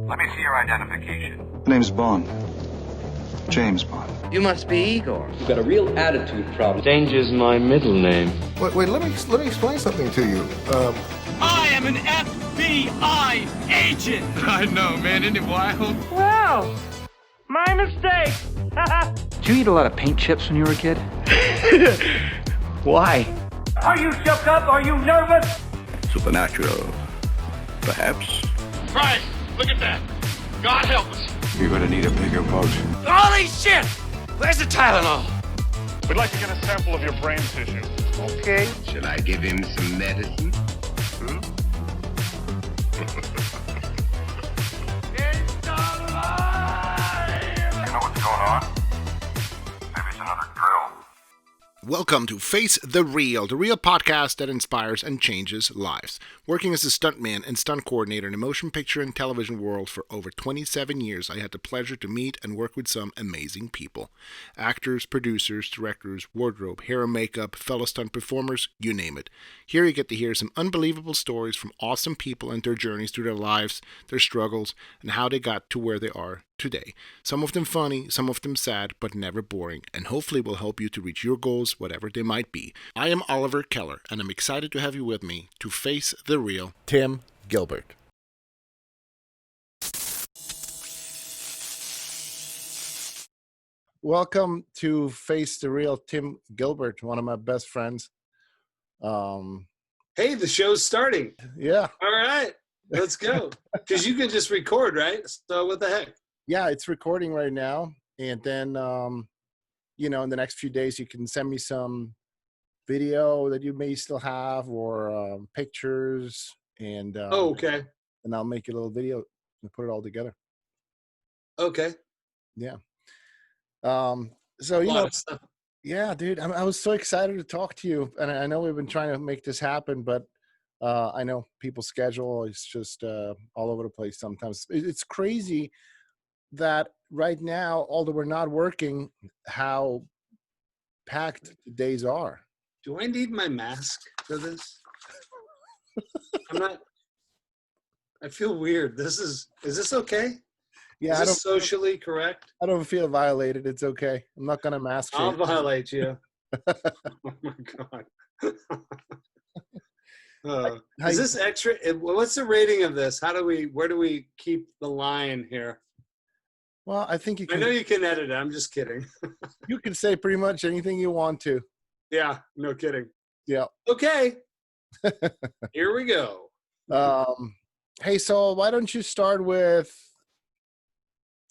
Let me see your identification. My name's Bond. James Bond. You must be Igor. You've got a real attitude problem. Danger's my middle name. Wait, let me explain something to you. I am an FBI agent! I know, man, isn't it wild? Wow! My mistake! Did you eat a lot of paint chips when you were a kid? Why? Are you shook up? Are you nervous? Supernatural, perhaps. Bryan, look at that. God help us. You're gonna need a bigger boat. Holy shit! Where's the Tylenol? We'd like to get a sample of your brain tissue. Okay. Shall I give him some medicine? It's alive! You know what's going on? Maybe it's another drill. Welcome to Face the Real podcast that inspires and changes lives. Working as a stuntman and stunt coordinator in the motion picture and television world for over 27 years, I had the pleasure to meet and work with some amazing people. Actors, producers, directors, wardrobe, hair and makeup, fellow stunt performers, you name it. Here you get to hear some unbelievable stories from awesome people and their journeys through their lives, their struggles, and how they got to where they are today. Some of them funny, some of them sad, but never boring, and hopefully will help you to reach your goals, whatever they might be. I am Oliver Keller, and I'm excited to have you with me to face the real Tim Gilbert. Welcome to Face the Real Tim Gilbert, one of my best friends. Hey, the show's starting. Yeah. All right, let's go. Because you can just record, right? So what the heck? Yeah, it's recording right now. And then, in the next few days, you can send me some video that you may still have or pictures. And okay. And I'll make a little video and put it all together. Okay. Yeah. So, yeah, dude, I was so excited to talk to you. And I know we've been trying to make this happen, but I know people's schedule is just all over the place sometimes. It's crazy that right now, although we're not working, how packed the days are. Do I need my mask for this? I'm not. I feel weird. Is this okay? Yeah, is this socially correct? I don't feel violated. It's okay. I'm not gonna mask you. I'll violate you. Oh my god. Is this extra? What's the rating of this? Where do we keep the line here? Well, I think you can. I know you can edit it. I'm just kidding. You can say pretty much anything you want to. Yeah, no kidding. Yeah. Okay. Here we go. Hey, so why don't you start with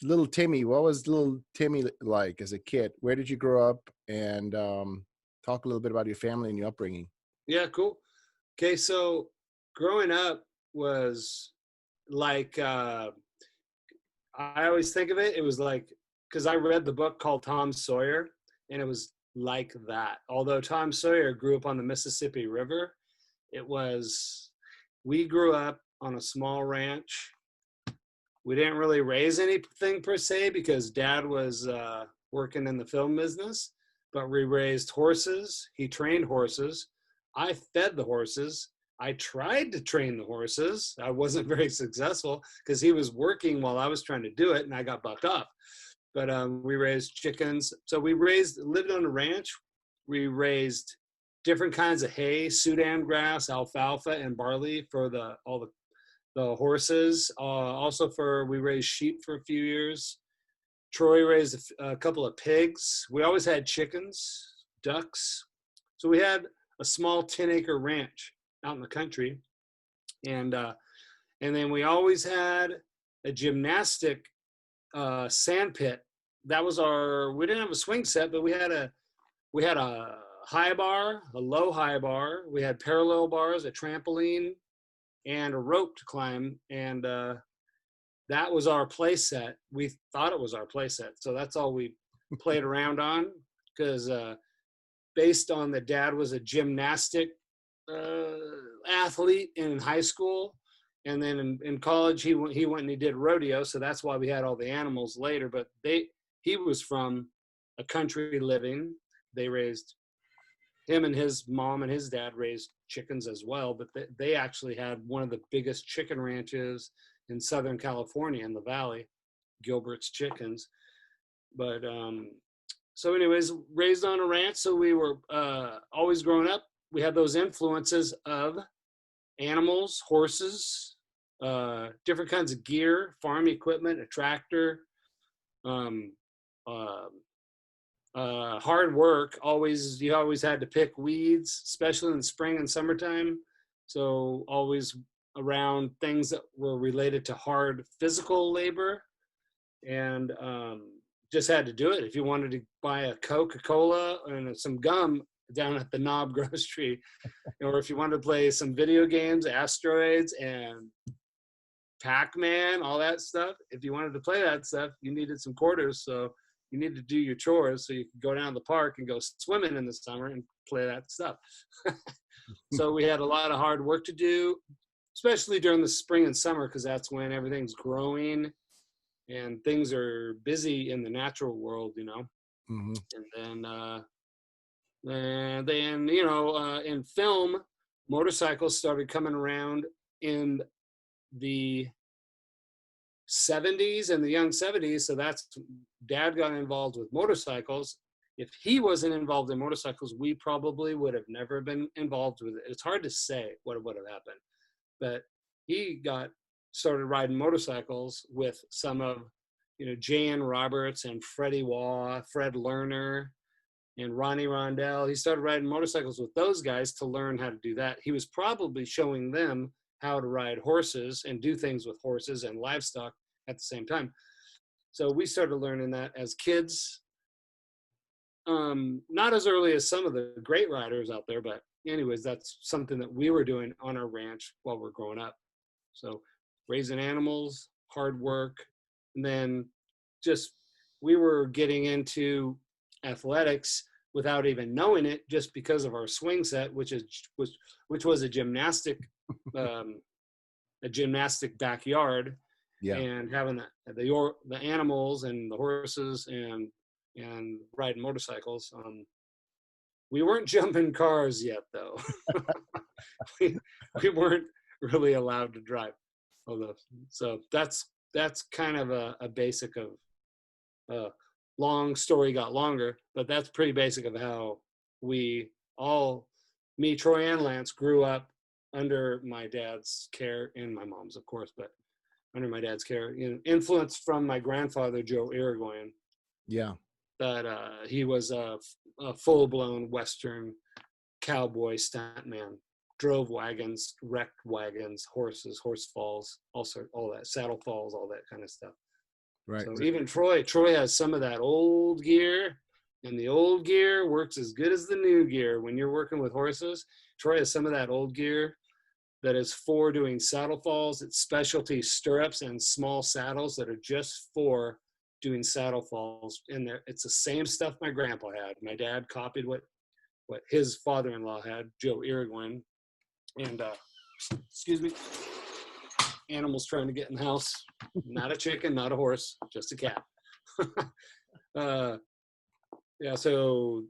little Timmy? What was little Timmy like as a kid? Where did you grow up? And talk a little bit about your family and your upbringing. Yeah, cool. Okay, so growing up was like, I always think of it, it was like, because I read the book called Tom Sawyer, and it was like that. Although Tom Sawyer grew up on the Mississippi River, we grew up on a small ranch. We didn't really raise anything per se because Dad was working in the film business, but we raised horses. He trained horses. I fed the horses. I tried to train the horses. I wasn't very successful because he was working while I was trying to do it, and I got bucked off. But we raised chickens. So lived on a ranch. We raised different kinds of hay, Sudan grass, alfalfa, and barley for all the horses. We raised sheep for a few years. Troy raised a couple of pigs. We always had chickens, ducks. So we had a small 10-acre ranch out in the country. And then we always had a gymnastic sand pit. That was we didn't have a swing set, but we had a high bar, a low high bar. We had parallel bars, a trampoline, and a rope to climb. And that was our play set. We thought it was our play set. So that's all we played around on, because based on that Dad was a gymnastic athlete in high school, and then in college he went and he did rodeo, so that's why we had all the animals later. But he was from a country living. They raised him, and his mom and his dad raised chickens as well, but they actually had one of the biggest chicken ranches in Southern California in the Valley, Gilbert's Chickens. But so anyways, raised on a ranch. So we were always growing up. We had those influences of animals, horses, different kinds of gear, farm equipment, a tractor, hard work. You always had to pick weeds, especially in the spring and summertime. So always around things that were related to hard physical labor, and just had to do it. If you wanted to buy a Coca-Cola and some gum down at the Knob Grocery, or if you wanted to play some video games, Asteroids and Pac-Man, all that stuff, if you wanted to play that stuff, you needed some quarters. So you needed to do your chores so you could go down to the park and go swimming in the summer and play that stuff. So we had a lot of hard work to do, especially during the spring and summer, because that's when everything's growing and things are busy in the natural world, you know. Mm-hmm. And then you know, in film, motorcycles started coming around in the 70s and the young 70s. So that's, Dad got involved with motorcycles. If he wasn't involved in motorcycles, we probably would have never been involved with it. It's hard to say what would have happened, but he started riding motorcycles with some of, you know, Jan Roberts and Freddie Waugh, Fred Lerner, and Ronnie Rondell. He started riding motorcycles with those guys to learn how to do that. He was probably showing them how to ride horses and do things with horses and livestock at the same time. So we started learning that as kids. Not as early as some of the great riders out there, but anyways, that's something that we were doing on our ranch while we're growing up. So raising animals, hard work, and then just we were getting into athletics without even knowing it, just because of our swing set, which was a gymnastic backyard. Yeah. And having the animals and the horses and riding motorcycles. We weren't jumping cars yet, though. we weren't really allowed to drive. So that's kind of a basic of long story got longer, but that's pretty basic of how me, Troy and Lance, grew up under my dad's care, and my mom's, of course, but under my dad's care. You know, influenced from my grandfather, Joe Irigoyen. Yeah. That he was a full-blown Western cowboy stuntman. Drove wagons, wrecked wagons, horses, horse falls, all that, saddle falls, all that kind of stuff. Right. So even Troy has some of that old gear, and the old gear works as good as the new gear. When you're working with horses, Troy has some of that old gear that is for doing saddle falls. It's specialty stirrups and small saddles that are just for doing saddle falls. And it's the same stuff my grandpa had. My dad copied what his father-in-law had, Joe Irigoyen. And excuse me, animals trying to get in the house. Not a chicken, not a horse, just a cat. Yeah, so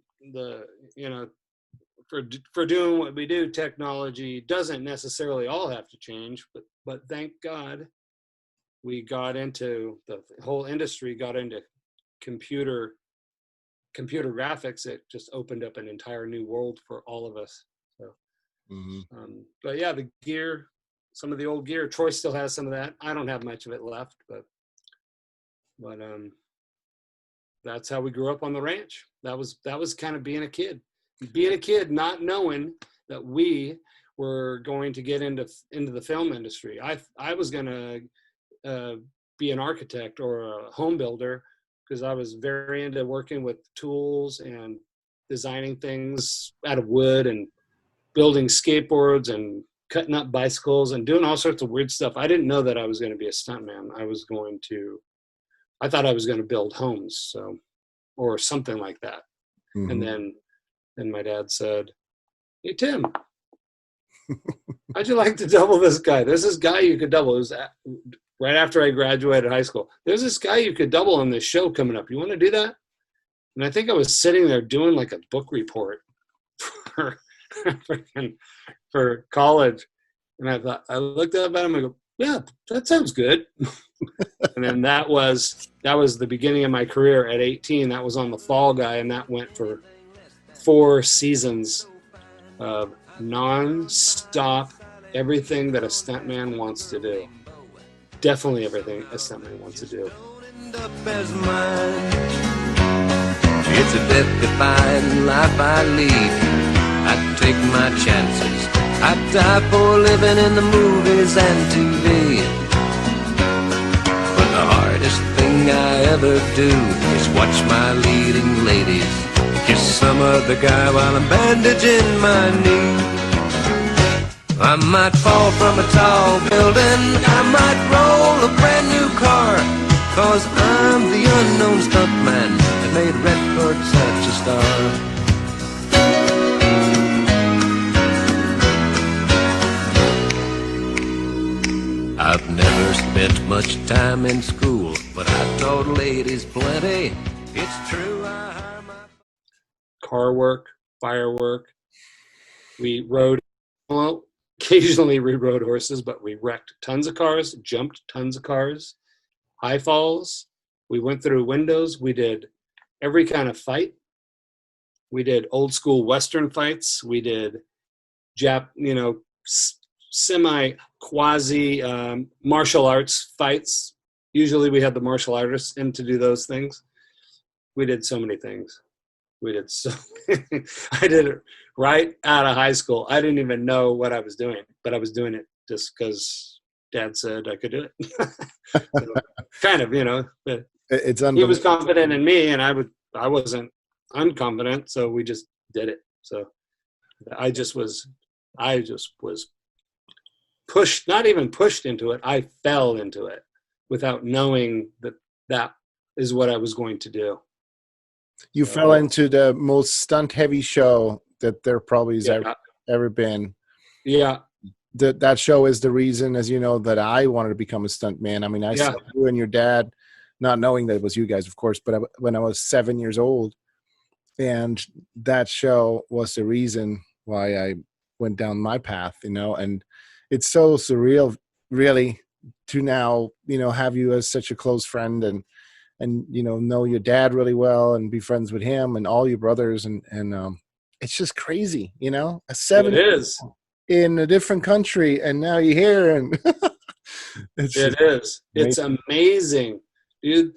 for doing what we do, technology doesn't necessarily all have to change, but thank God we got into, the whole industry got into computer graphics. It just opened up an entire new world for all of us. So, but yeah, the gear, some of the old gear, Troy still has some of that. I don't have much of it left, but that's how we grew up on the ranch. That was kind of being a kid, not knowing that we were going to get into the film industry. I was going to be an architect or a home builder, because I was very into working with tools and designing things out of wood and building skateboards and cutting up bicycles and doing all sorts of weird stuff. I didn't know that I was going to be a stuntman. I thought I was going to build homes, or something like that. Mm-hmm. And then my dad said, "Hey, Tim, how'd you like to double this guy? There's this guy you could double." It was right after I graduated high school. "There's this guy you could double on this show coming up. You want to do that?" And I think I was sitting there doing like a book report for college. And I looked up at him and go, yeah, that sounds good. And then that was the beginning of my career at 18. That was on The Fall Guy, and that went for 4 seasons of non-stop everything that a stuntman wants to do. Definitely everything a stuntman wants to do. It's a death-defying life I lead. I take my chances. I die for living in the movies and TV. But the hardest thing I ever do is watch my leading ladies kiss some other guy while I'm bandaging my knee. I might fall from a tall building, I might roll a brand new car, 'cause I'm the unknown stuntman that made Redford such a star. I've never spent much time in school, but I taught ladies plenty. It's true, I hire my... Car work, firework. We rode, well, occasionally we rode horses, but we wrecked tons of cars, jumped tons of cars, high falls. We went through windows. We did every kind of fight. We did old school Western fights. We did semi-quasi martial arts fights. Usually we had the martial artists in to do those things. We did so many things. I did it right out of high school. I didn't even know what I was doing, but I was doing it just because Dad said I could do it. So, kind of, but It's he was confident in me, and I wasn't unconfident, so we just did it. So I just was pushed, not even pushed into it. I fell into it without knowing that is what I was going to do. You fell into the most stunt-heavy show that there probably has ever been. Yeah. That show is the reason, as you know, that I wanted to become a stuntman. I mean, I saw you and your dad, not knowing that it was you guys, of course, but when I was 7 years old, and that show was the reason why I went down my path, and it's so surreal, really, to now, have you as such a close friend and know your dad really well and be friends with him and all your brothers. And it's just crazy, a 7 It is. in a different country, and now you're here, and it is. It's amazing, dude.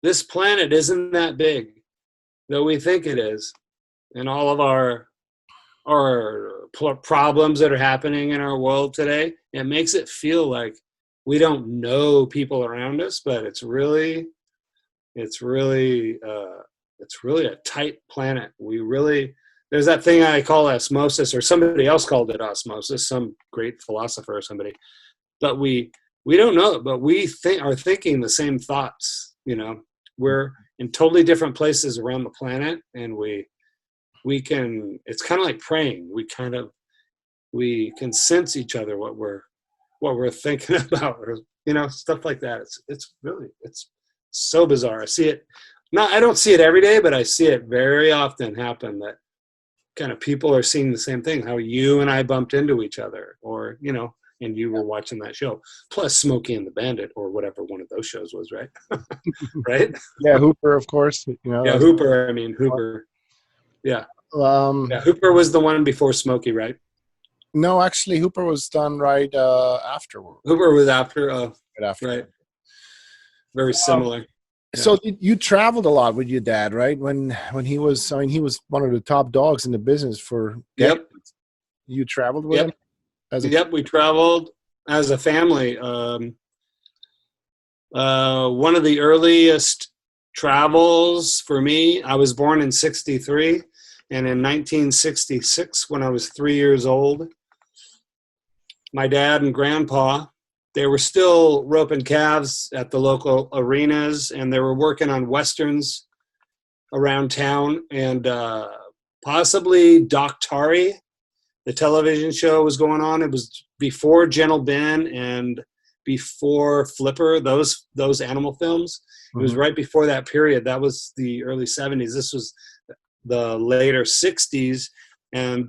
This planet isn't that big, though we think it is, and all of our problems that are happening in our world today, it makes it feel like we don't know people around us, but it's really a tight planet. There's that thing I call osmosis, or somebody else called it osmosis, some great philosopher or somebody. But we don't know it, but we are thinking the same thoughts. We're in totally different places around the planet, and we can. It's kind of like praying. We can sense each other, what we're thinking about, or stuff like that. It's so bizarre. I see it. I don't see it every day, but I see it very often happen, that kind of people are seeing the same thing, how you and I bumped into each other, or, and you were watching that show, plus Smokey and the Bandit, or whatever one of those shows was, right? Right? Yeah, Hooper, of course. Yeah, Hooper. Yeah. Hooper was the one before Smokey, right? No, actually, Hooper was done right afterward. Hooper was after. Right after. Right. Very similar. So you traveled a lot with your dad, right? When he was, he was one of the top dogs in the business for decades. Yep. You traveled with him? We traveled as a family. One of the earliest travels for me, I was born in 1963, and in 1966, when I was 3 years old, my dad and grandpa, they were still roping calves at the local arenas, and they were working on westerns around town. And possibly Doc Tari, the television show, was going on. It was before Gentle Ben and before Flipper, those animal films. It was right before that period. That was the early 70s. This was the later 60s. And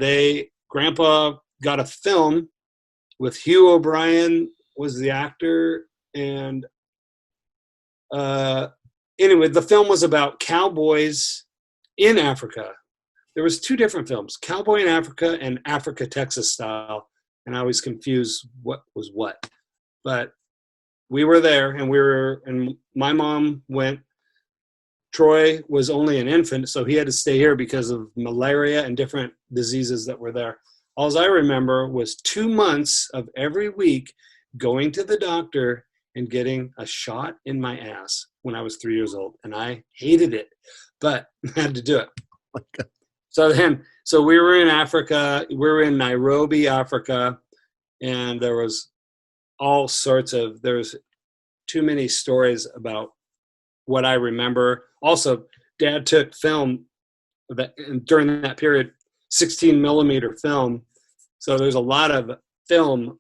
Grandpa got a film with Hugh O'Brien, was the actor, and anyway, the film was about cowboys in Africa. There was 2 different films, Cowboy in Africa and Africa, Texas Style, and I always confuse what was what. But we were there, and my mom went. Troy was only an infant, so he had to stay here because of malaria and different diseases that were there. All I remember was 2 months of every week going to the doctor and getting a shot in my ass when I was 3 years old. And I hated it, but I had to do it. Okay. So we were in Africa. We were in Nairobi, Africa, and there was there's too many stories about what I remember. Also, Dad took film during that period, 16 millimeter film. So there's a lot of film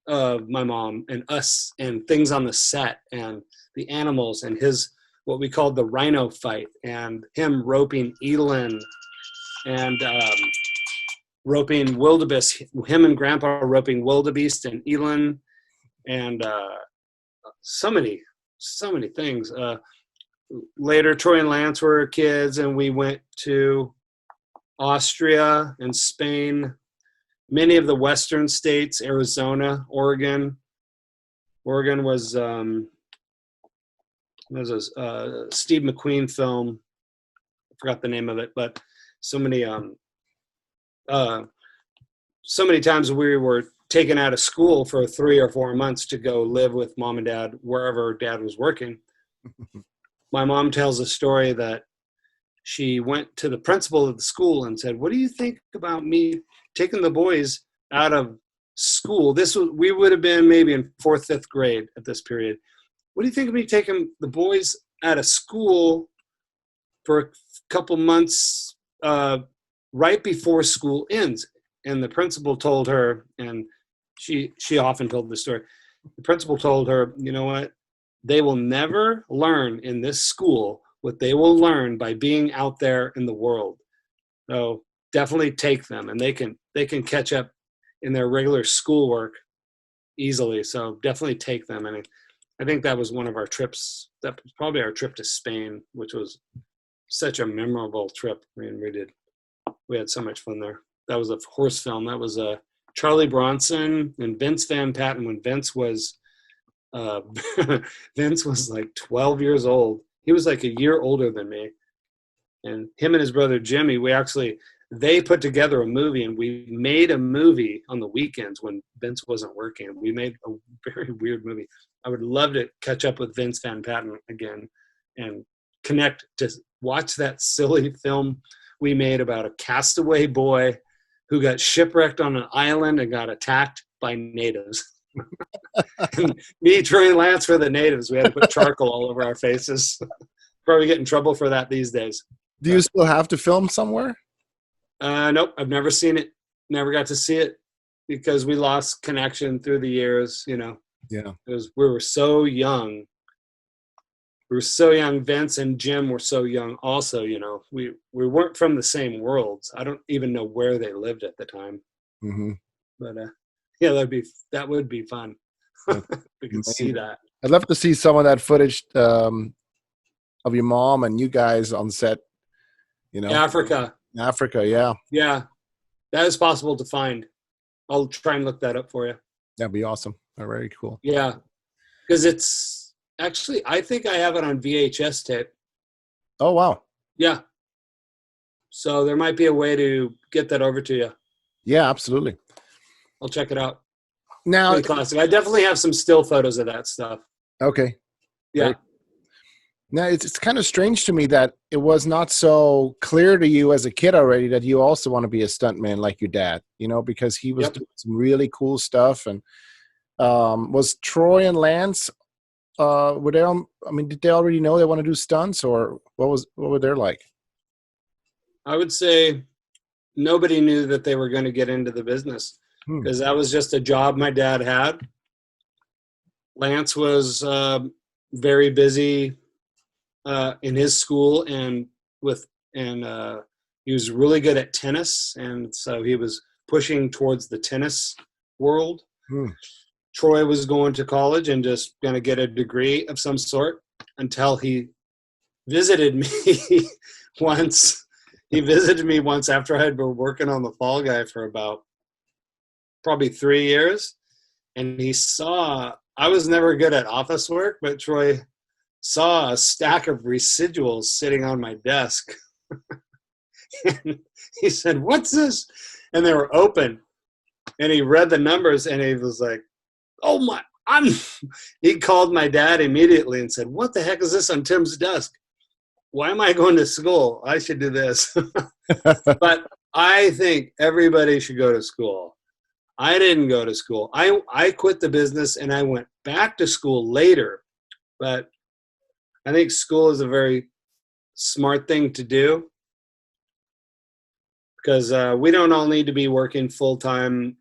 of my mom and us and things on the set and the animals and what we called the rhino fight, and him roping Elin and roping wildebeest, him and Grandpa roping wildebeest and Elin, and so many things. Later, Troy and Lance were kids, and we went to Austria and Spain, many of the western states, Arizona, Oregon. Oregon was a Steve McQueen film. I forgot the name of it, but so many times we were taken out of school for 3 or 4 months to go live with Mom and Dad wherever Dad was working. My mom tells a story that she went to the principal of the school and said, "What do you think about me taking the boys out of school?" We would have been maybe in 4th, 5th grade at this period. "What do you think of me taking the boys out of school for a couple months right before school ends?" And the principal told her, and she often told the story, the principal told her, "You know what? They will never learn in this school what they will learn by being out there in the world. So definitely take them, and they can catch up in their regular schoolwork easily. So definitely take them." And I think that was one of our trips. That was probably our trip to Spain, which was such a memorable trip. I mean, we had so much fun there. That was a horse film. That was Charlie Bronson and Vince Van Patten when Vince was like 12 years old. He was like a year older than me. And him and his brother Jimmy, they put together a movie, and we made a movie on the weekends when Vince wasn't working. We made a very weird movie. I would love to catch up with Vince Van Patten again and connect to watch that silly film we made about a castaway boy who got shipwrecked on an island and got attacked by natives. And me, Troy, and Lance were the natives. We had to put charcoal all over our faces. Probably get in trouble for that these days. Do you still have to film somewhere? Nope, I've never seen it. Never got to see it because we lost connection through the years. Yeah, because we were so young. Vince and Jim were so young. Also, we weren't from the same worlds. I don't even know where they lived at the time. Mm-hmm. But yeah, that would be fun. We can see that. I'd love to see some of that footage of your mom and you guys on set. Africa, yeah. Yeah, that is possible to find. I'll try and look that up for you. That'd be awesome. Very cool. Yeah, because it's actually, I think I have it on VHS tape. Oh, wow. Yeah. So there might be a way to get that over to you. Yeah, absolutely. I'll check it out. Now, pretty classic. I definitely have some still photos of that stuff. Okay. Yeah. Great. Now, it's kind of strange to me that it was not so clear to you as a kid already that you also want to be a stuntman like your dad, because he was doing some really cool stuff. And was Troy and Lance, did they already know they want to do stunts, or what were they like? I would say nobody knew that they were going to get into the business because that was just a job my dad had. Lance was very busy in his school and he was really good at tennis, and so he was pushing towards the tennis world. Troy was going to college and just going to get a degree of some sort until he visited me once. He visited me once after I had been working on the Fall Guy for about probably 3 years. And he saw, I was never good at office work, but Troy saw a stack of residuals sitting on my desk. And he said, "What's this?" And they were open. And he read the numbers and he was like, "Oh my, he called my dad immediately and said, "What the heck is this on Tim's desk? Why am I going to school? I should do this." But I think everybody should go to school. I didn't go to school. I quit the business and I went back to school later. But I think school is a very smart thing to do, because we don't all need to be working full time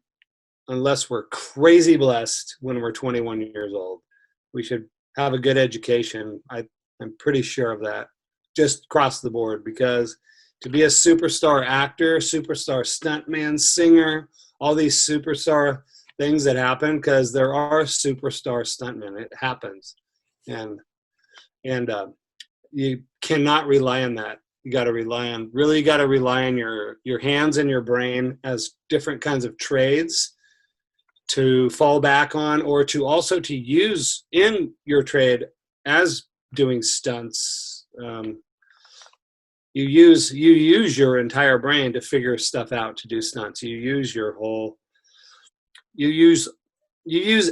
unless we're crazy blessed when we're 21 years old. We should have a good education. I'm pretty sure of that, just across the board, because to be a superstar actor, superstar stuntman, singer, all these superstar things that happen, because there are superstar stuntmen. It happens. And you cannot rely on that. You got to rely on your hands and your brain as different kinds of trades to fall back on, or to also to use in your trade as doing stunts. You use your entire brain to figure stuff out to do stunts. You use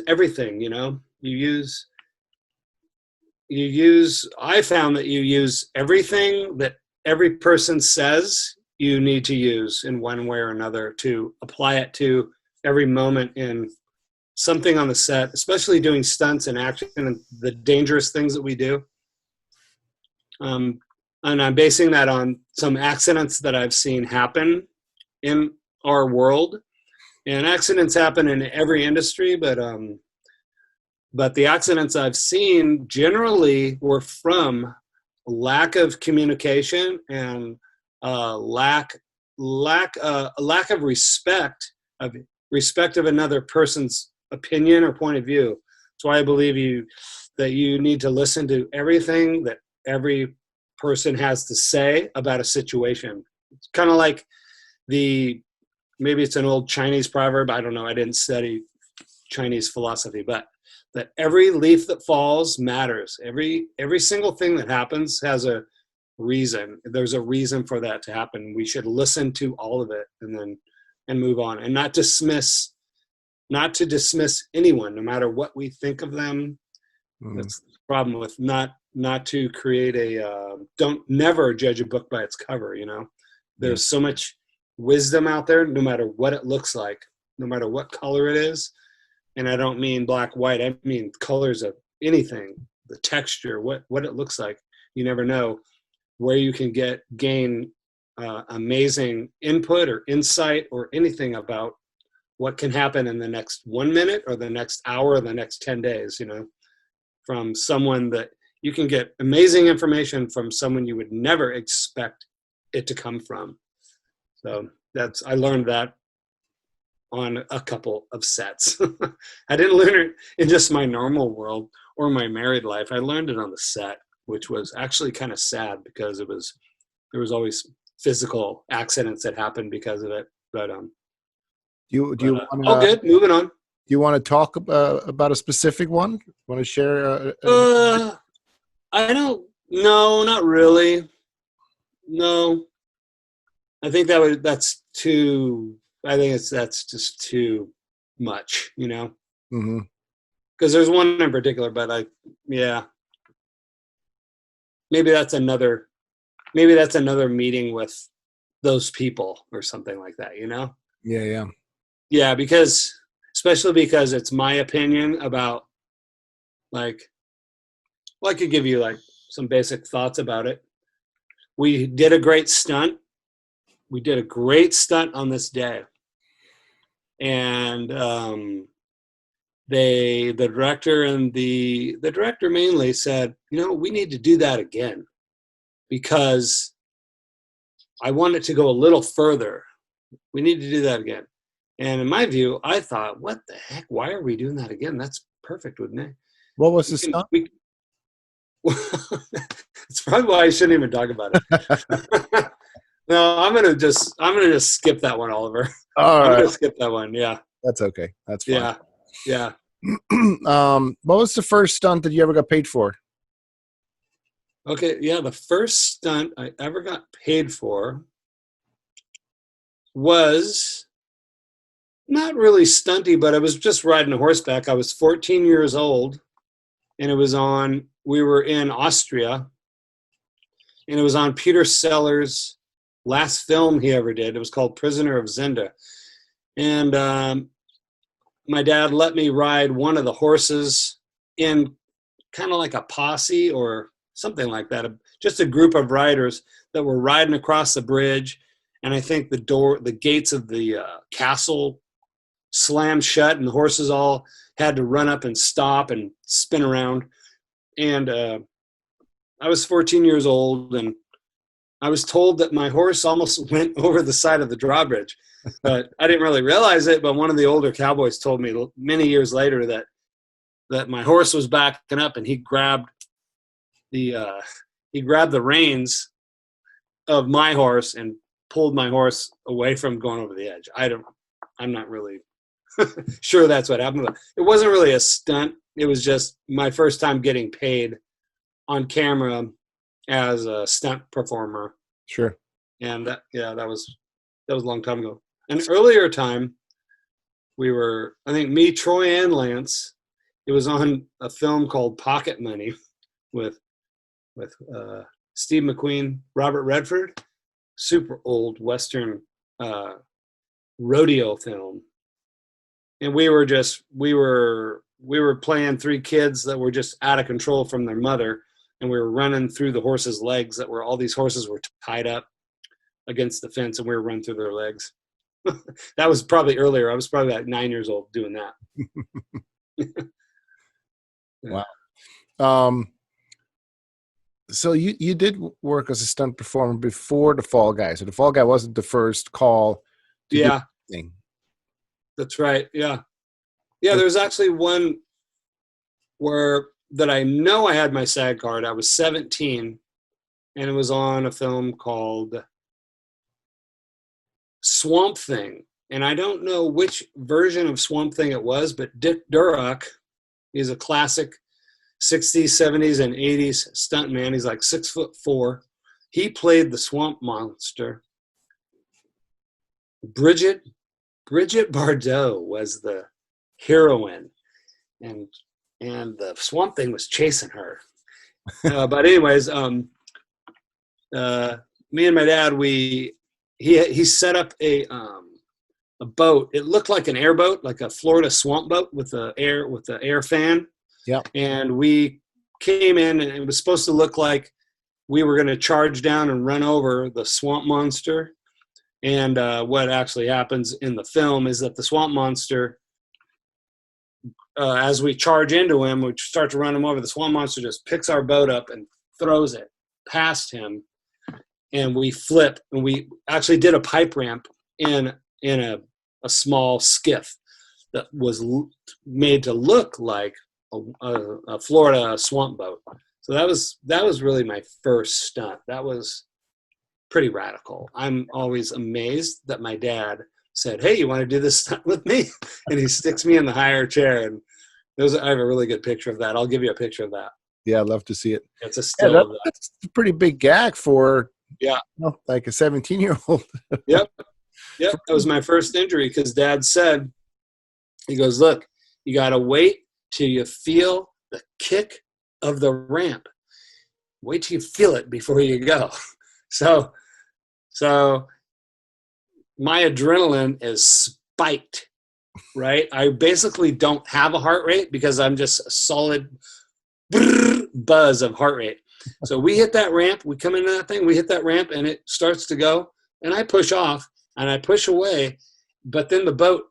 everything, you know. I found that you use everything that every person says you need to use in one way or another to apply it to every moment in something on the set, especially doing stunts and action and the dangerous things that we do. And I'm basing that on some accidents that I've seen happen in our world. And accidents happen in every industry, but the accidents I've seen generally were from lack of communication and lack of respect of another person's opinion or point of view. That's why I believe that you need to listen to everything that every person has to say about a situation. It's kind of like maybe it's an old Chinese proverb. I don't know. I didn't study Chinese philosophy, but that every leaf that falls matters. Every single thing that happens has a reason. There's a reason for that to happen. We should listen to all of it and move on, and not to dismiss anyone, no matter what we think of them. That's the problem with not to create never judge a book by its cover. You know, there's so much wisdom out there, no matter what it looks like, no matter what color it is. And I don't mean black, white. I mean colors of anything, the texture, what it looks like. You never know where you can gain amazing input or insight or anything about what can happen in the next 1 minute or the next hour or the next 10 days, you know, from someone that you can get amazing information from someone you would never expect it to come from. So I learned that on a couple of sets. I didn't learn it in just my normal world or my married life. I learned it on the set, which was actually kind of sad, because there was always physical accidents that happened because of it. But do you good. Moving on. Do you want to talk about a specific one? Want to share? I don't. No, not really. No, I think that's too. I think that's just too much, you know. Because there's one in particular, but maybe that's another meeting with those people or something like that, you know. Yeah, especially because it's my opinion about, like, well, I could give you like some basic thoughts about it. We did a great stunt. We did a great stunt on this day. And the director mainly said, you know, we need to do that again, because I want it to go a little further. We need to do that again. And in my view, I thought, what the heck? Why are we doing that again? That's perfect with me. What was the stunt? It's probably why I shouldn't even talk about it. No, I'm gonna just skip that one, Oliver. All I'm right. gonna skip that one. Yeah. That's okay. That's fine. Yeah. What was the first stunt that you ever got paid for? Okay. Yeah. The first stunt I ever got paid for was not really stunty, but I was just riding a horseback. I was 14 years old, and we were in Austria, and it was on Peter Sellers' last film he ever did. It was called Prisoner of Zenda. And my dad let me ride one of the horses in kind of like a posse or something like that, just a group of riders that were riding across the bridge. And I think the gates of the castle slammed shut, and the horses all had to run up and stop and spin around. And I was 14 years old, and I was told that my horse almost went over the side of the drawbridge, but I didn't really realize it. But one of the older cowboys told me many years later that my horse was backing up, and he grabbed the reins of my horse and pulled my horse away from going over the edge. I'm not really sure that's what happened, but it wasn't really a stunt. It was just my first time getting paid on camera as a stunt performer. Sure. And that was a long time ago. An earlier time, I think me, Troy, and Lance, it was on a film called Pocket Money with Steve McQueen, Robert Redford, super old Western rodeo film. And we were playing three kids that were just out of control from their mother, and we were running through the horses' legs all these horses were tied up against the fence, and we were running through their legs. That was probably earlier. I was probably like 9 years old doing that. Yeah. Wow. So you did work as a stunt performer before The Fall Guy. So The Fall Guy wasn't the first call to do anything. That's right. Yeah. Yeah, there's actually one that I know I had my SAG card. I was 17, and it was on a film called Swamp Thing. And I don't know which version of Swamp Thing it was, but Dick Durock is a classic 60s, 70s, and 80s stuntman. He's like 6'4". He played the swamp monster. Bridget Bardot was the heroine, and the Swamp Thing was chasing her. But anyways, me and my dad, he set up a boat. It looked like an airboat, like a Florida swamp boat with the air fan. Yeah. And we came in, and it was supposed to look like we were going to charge down and run over the swamp monster. And what actually happens in the film is that the swamp monster, as we charge into him, we start to run him over, the swamp monster just picks our boat up and throws it past him. And we flip, and we actually did a pipe ramp in a small skiff that was made to look like a Florida swamp boat. So that was really my first stunt. That was pretty radical. I'm always amazed that my dad said, "Hey, you want to do this stunt with me?" And he sticks me in the higher chair. And I have a really good picture of that. I'll give you a picture of that. Yeah, I'd love to see it. It's a still of that. That's a pretty big gag for like a 17-year-old. Yep. That was my first injury, because Dad said, he goes, "Look, you got to wait till you feel the kick of the ramp. Wait till you feel it before you go." So my adrenaline is spiked, right? I basically don't have a heart rate because I'm just a solid buzz of heart rate. So we hit that ramp, we come into that thing, we hit that ramp, and it starts to go, and I push off, and I push away, but then the boat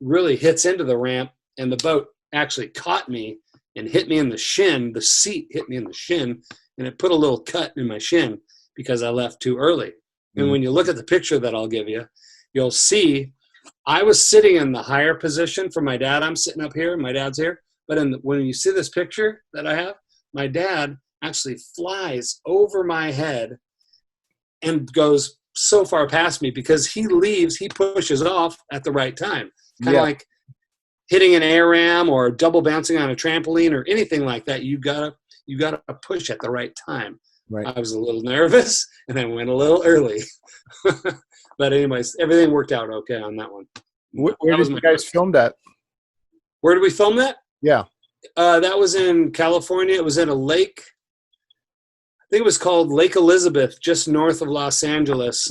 really hits into the ramp, and the boat actually caught me and hit me in the shin. The seat hit me in the shin, and it put a little cut in my shin because I left too early. And when you look at the picture that I'll give you, you'll see I was sitting in the higher position for my dad. I'm sitting up here. My dad's here. But when you see this picture that I have, my dad actually flies over my head and goes so far past me because he pushes off at the right time. Kind of like hitting an air ram or double bouncing on a trampoline or anything like that. You gotta push at the right time. Right. I was a little nervous and I went a little early. But anyways, everything worked out okay on that one. Where did you guys film that? Where did we film that? Yeah. That was in California. It was at a lake. I think it was called Lake Elizabeth, just north of Los Angeles,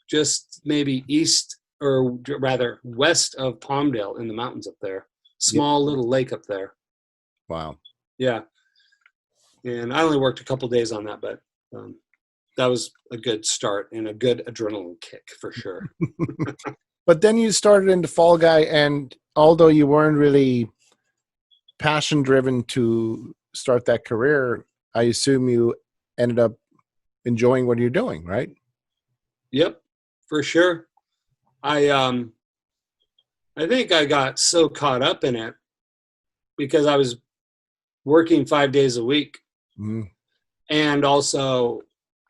just maybe east or rather west of Palmdale in the mountains up there. Small little lake up there. Wow. Yeah. And I only worked a couple days on that, but that was a good start and a good adrenaline kick for sure. But then you started into Fall Guy, and although you weren't really passion driven to start that career, I assume you ended up enjoying what you're doing, right? Yep, for sure. I think I got so caught up in it because I was working 5 days a week. Mm-hmm. And also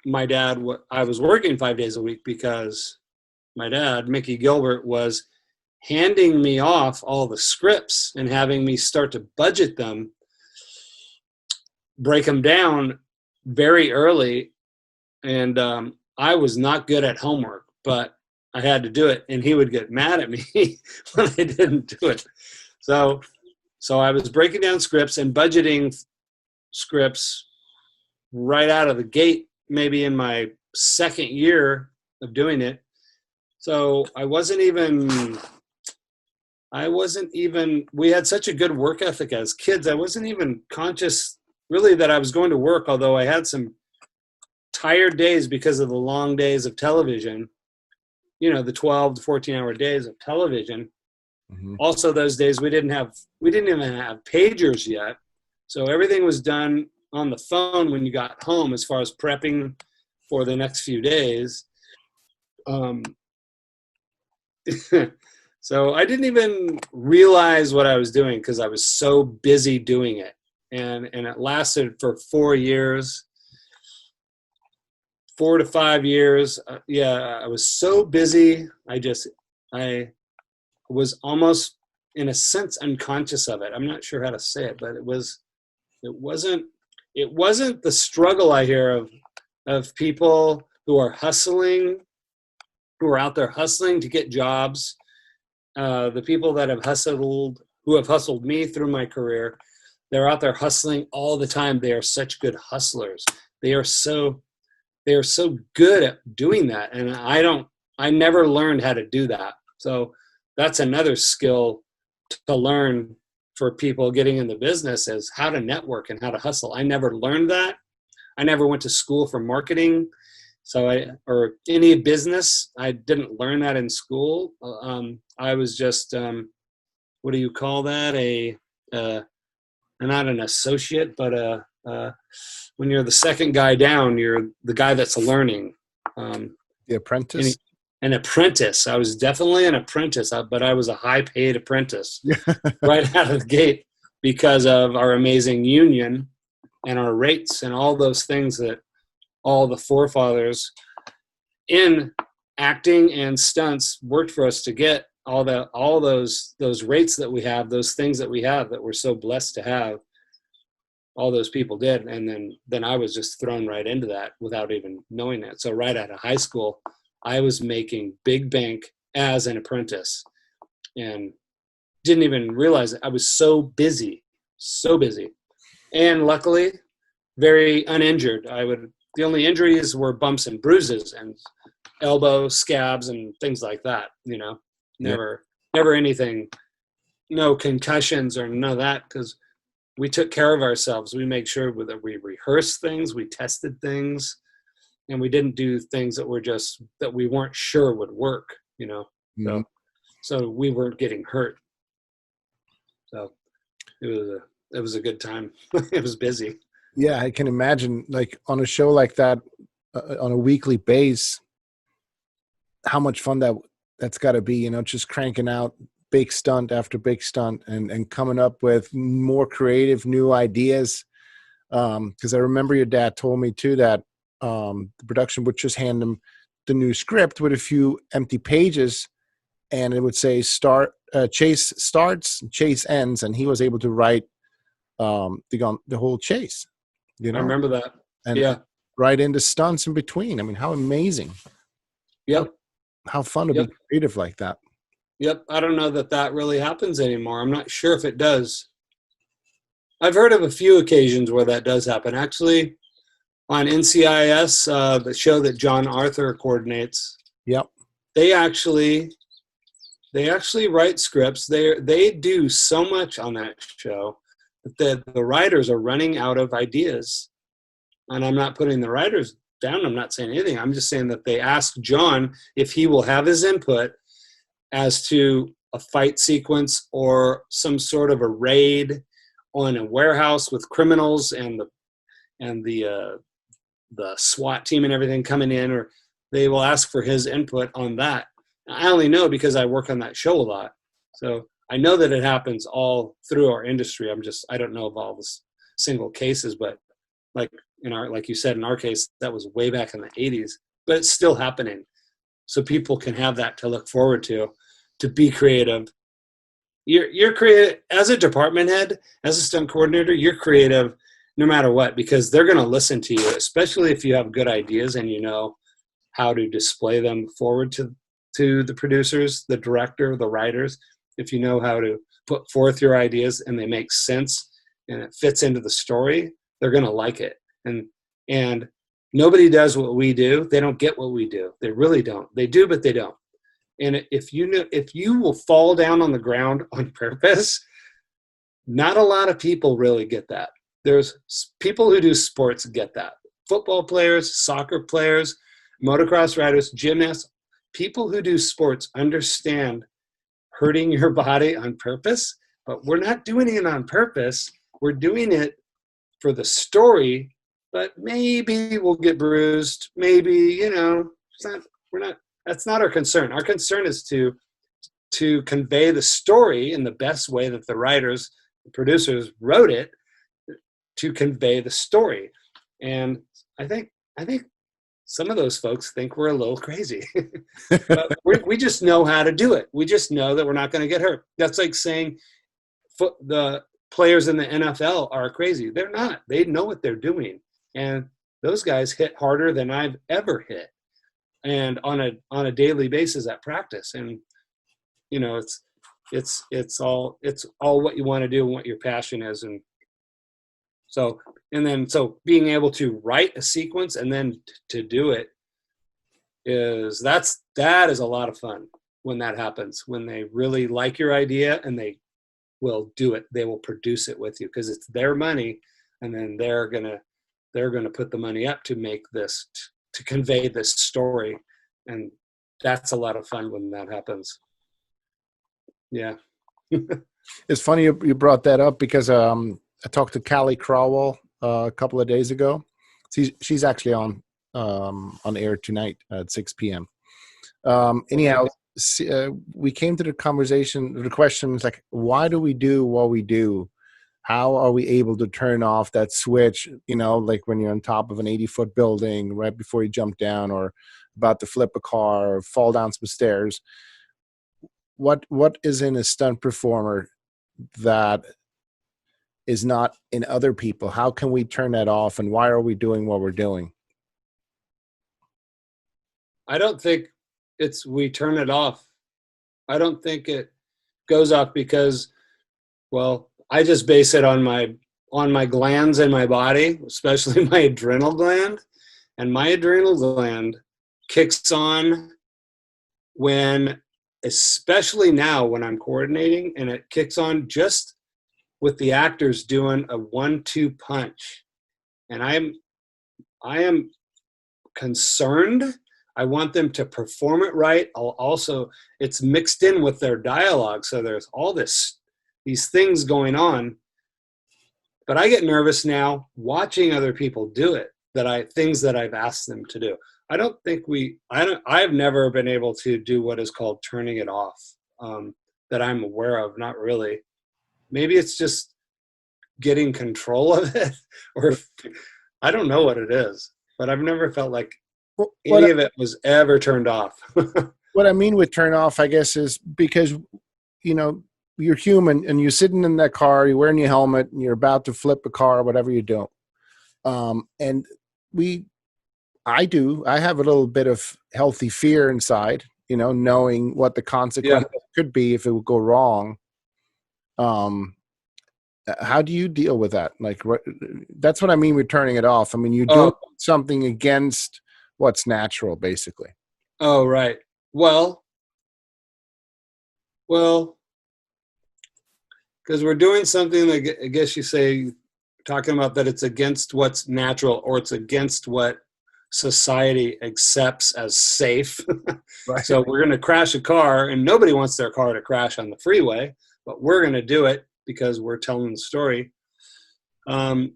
my dad, I was working 5 days a week because my dad, Mickey Gilbert, was handing me off all the scripts and having me start to budget them, break them down very early. And I was not good at homework, but I had to do it. And he would get mad at me when I didn't do it. So I was breaking down scripts and budgeting scripts right out of the gate, maybe in my second year of doing it. So we had such a good work ethic as kids. I wasn't even conscious really that I was going to work, although I had some tired days because of the long days of television, the 12 to 14 hour days of television. Mm-hmm. Also those days we didn't even have pagers yet. So everything was done on the phone when you got home as far as prepping for the next few days. So I didn't even realize what I was doing because I was so busy doing it. And it lasted for 4 years, 4 to 5 years. I was so busy. I was almost in a sense unconscious of it. I'm not sure how to say it, but it wasn't the struggle I hear of people who are hustling, who are out there hustling to get jobs. The people that who have hustled me through my career, they're out there hustling all the time. They are such good hustlers. They are so good at doing that. And I never learned how to do that. So that's another skill to learn for people getting in the business, is how to network and how to hustle. I never learned that. I never went to school for marketing. Or any business. I didn't learn that in school. I was just, what do you call that? Not an associate, but when you're the second guy down, you're the guy that's learning. The apprentice? An apprentice. I was definitely an apprentice, but I was a high-paid apprentice right out of the gate because of our amazing union and our rates and all those things that all the forefathers in acting and stunts worked for us to get all those rates that we have, those things that we have that we're so blessed to have. All those people did. And then I was just thrown right into that without even knowing it. So right out of high school, I was making big bank as an apprentice and didn't even realize it. I was so busy. And luckily, very uninjured. The only injuries were bumps and bruises and elbow scabs and things like that, never anything, no concussions or none of that, because we took care of ourselves. We made sure that we rehearsed things, we tested things, and we didn't do things that we weren't sure would work, Mm-hmm. So we weren't getting hurt. So it was a good time. It was busy. Yeah, I can imagine, like on a show like that, on a weekly base, how much fun that that's got to be, you know, just cranking out big stunt after big stunt and coming up with more creative new ideas. Because I remember your dad told me too that the production would just hand him the new script with a few empty pages, and it would say chase starts, chase ends, and he was able to write the whole chase. You know, I remember that. And yeah, right into stunts in between. I mean, how amazing! Yep. How fun to be creative like that. Yep. I don't know that really happens anymore. I'm not sure if it does. I've heard of a few occasions where that does happen. Actually, on NCIS, the show that John Arthur coordinates. Yep. They actually write scripts. They do so much on that show that the writers are running out of ideas. And I'm not putting the writers down. I'm not saying anything. I'm just saying that they ask John if he will have his input as to a fight sequence or some sort of a raid on a warehouse with criminals and the SWAT team and everything coming in, or they will ask for his input on that. I only know because I work on that show a lot. So I know that it happens all through our industry. I don't know of all the single cases, but like you said, in our case, that was way back in the 80s, but it's still happening. So people can have that to look forward to be creative. You're creative as a department head, as a stunt coordinator, you're creative no matter what, because they're going to listen to you, especially if you have good ideas and you know how to display them forward to the producers, the director, the writers. If you know how to put forth your ideas and they make sense and it fits into the story, they're going to like it. And nobody does what we do. They don't get what we do. They really don't. They do, but they don't. And if you will fall down on the ground on purpose, not a lot of people really get that. There's people who do sports get that. Football players, soccer players, motocross riders, gymnasts, people who do sports understand hurting your body on purpose, but we're not doing it on purpose. We're doing it for the story, but maybe we'll get bruised. Maybe, you know, that's not our concern. Our concern is to convey the story in the best way that the writers, the producers wrote it, to convey the story. And I think some of those folks think we're a little crazy. But we just know how to do it. We just know that we're not going to get hurt. That's like saying the players in the NFL are crazy. They're not. They know what they're doing. And those guys hit harder than I've ever hit, and on a daily basis at practice. And you know, it's all what you want to do and what your passion is. And so being able to write a sequence and then to do it that is a lot of fun when that happens, when they really like your idea and they will do it. They will produce it with you because it's their money, and then they're gonna put the money up to make this, to convey this story. And that's a lot of fun when that happens. Yeah. It's funny you brought that up because I talked to Callie Croughwell a couple of days ago. She's actually on air tonight at 6 p.m. Anyhow, we came to the conversation, the questions like, why do we do what we do? How are we able to turn off that switch, you know, like when you're on top of an 80-foot building right before you jump down, or about to flip a car or fall down some stairs? What is in a stunt performer that is not in other people? How can we turn that off, and why are we doing what we're doing? I don't think we turn it off. I don't think it goes off because, well, I just base it on my glands in my body, especially my adrenal gland. And my adrenal gland kicks on when, especially now when I'm coordinating, and it kicks on just with the actors doing a 1-2 punch. And I am concerned. I want them to perform it right. It's mixed in with their dialogue. So there's all these things going on, but I get nervous now watching other people do it, things that I've asked them to do. don't think I've never been able to do what is called turning it off, that I'm aware of. Not really. Maybe it's just getting control of it, or I don't know what it is, but I've never felt like any of it was ever turned off. What I mean with turn off, I guess, is because, you know, you're human and you're sitting in that car, you're wearing your helmet and you're about to flip a car or whatever you do. And I have a little bit of healthy fear inside, you know, knowing what the consequences could be if it would go wrong. How do you deal with that? Like, that's what I mean with turning it off. I mean, you're doing something against what's natural, basically. Oh, right. Well, because we're doing something that I guess you say, talking about that it's against what's natural, or it's against what society accepts as safe. Right. So we're going to crash a car, and nobody wants their car to crash on the freeway, but we're going to do it because we're telling the story. I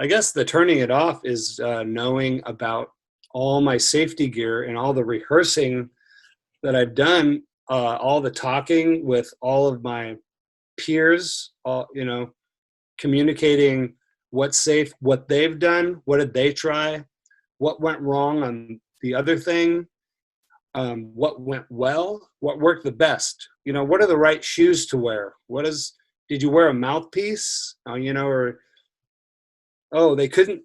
guess the turning it off is knowing about all my safety gear and all the rehearsing that I've done, all the talking with all of my peers, you know, communicating what's safe, what they've done, what did they try, what went wrong on the other thing, what went well, what worked the best. You know, what are the right shoes to wear? Did you wear a mouthpiece? You know, or, the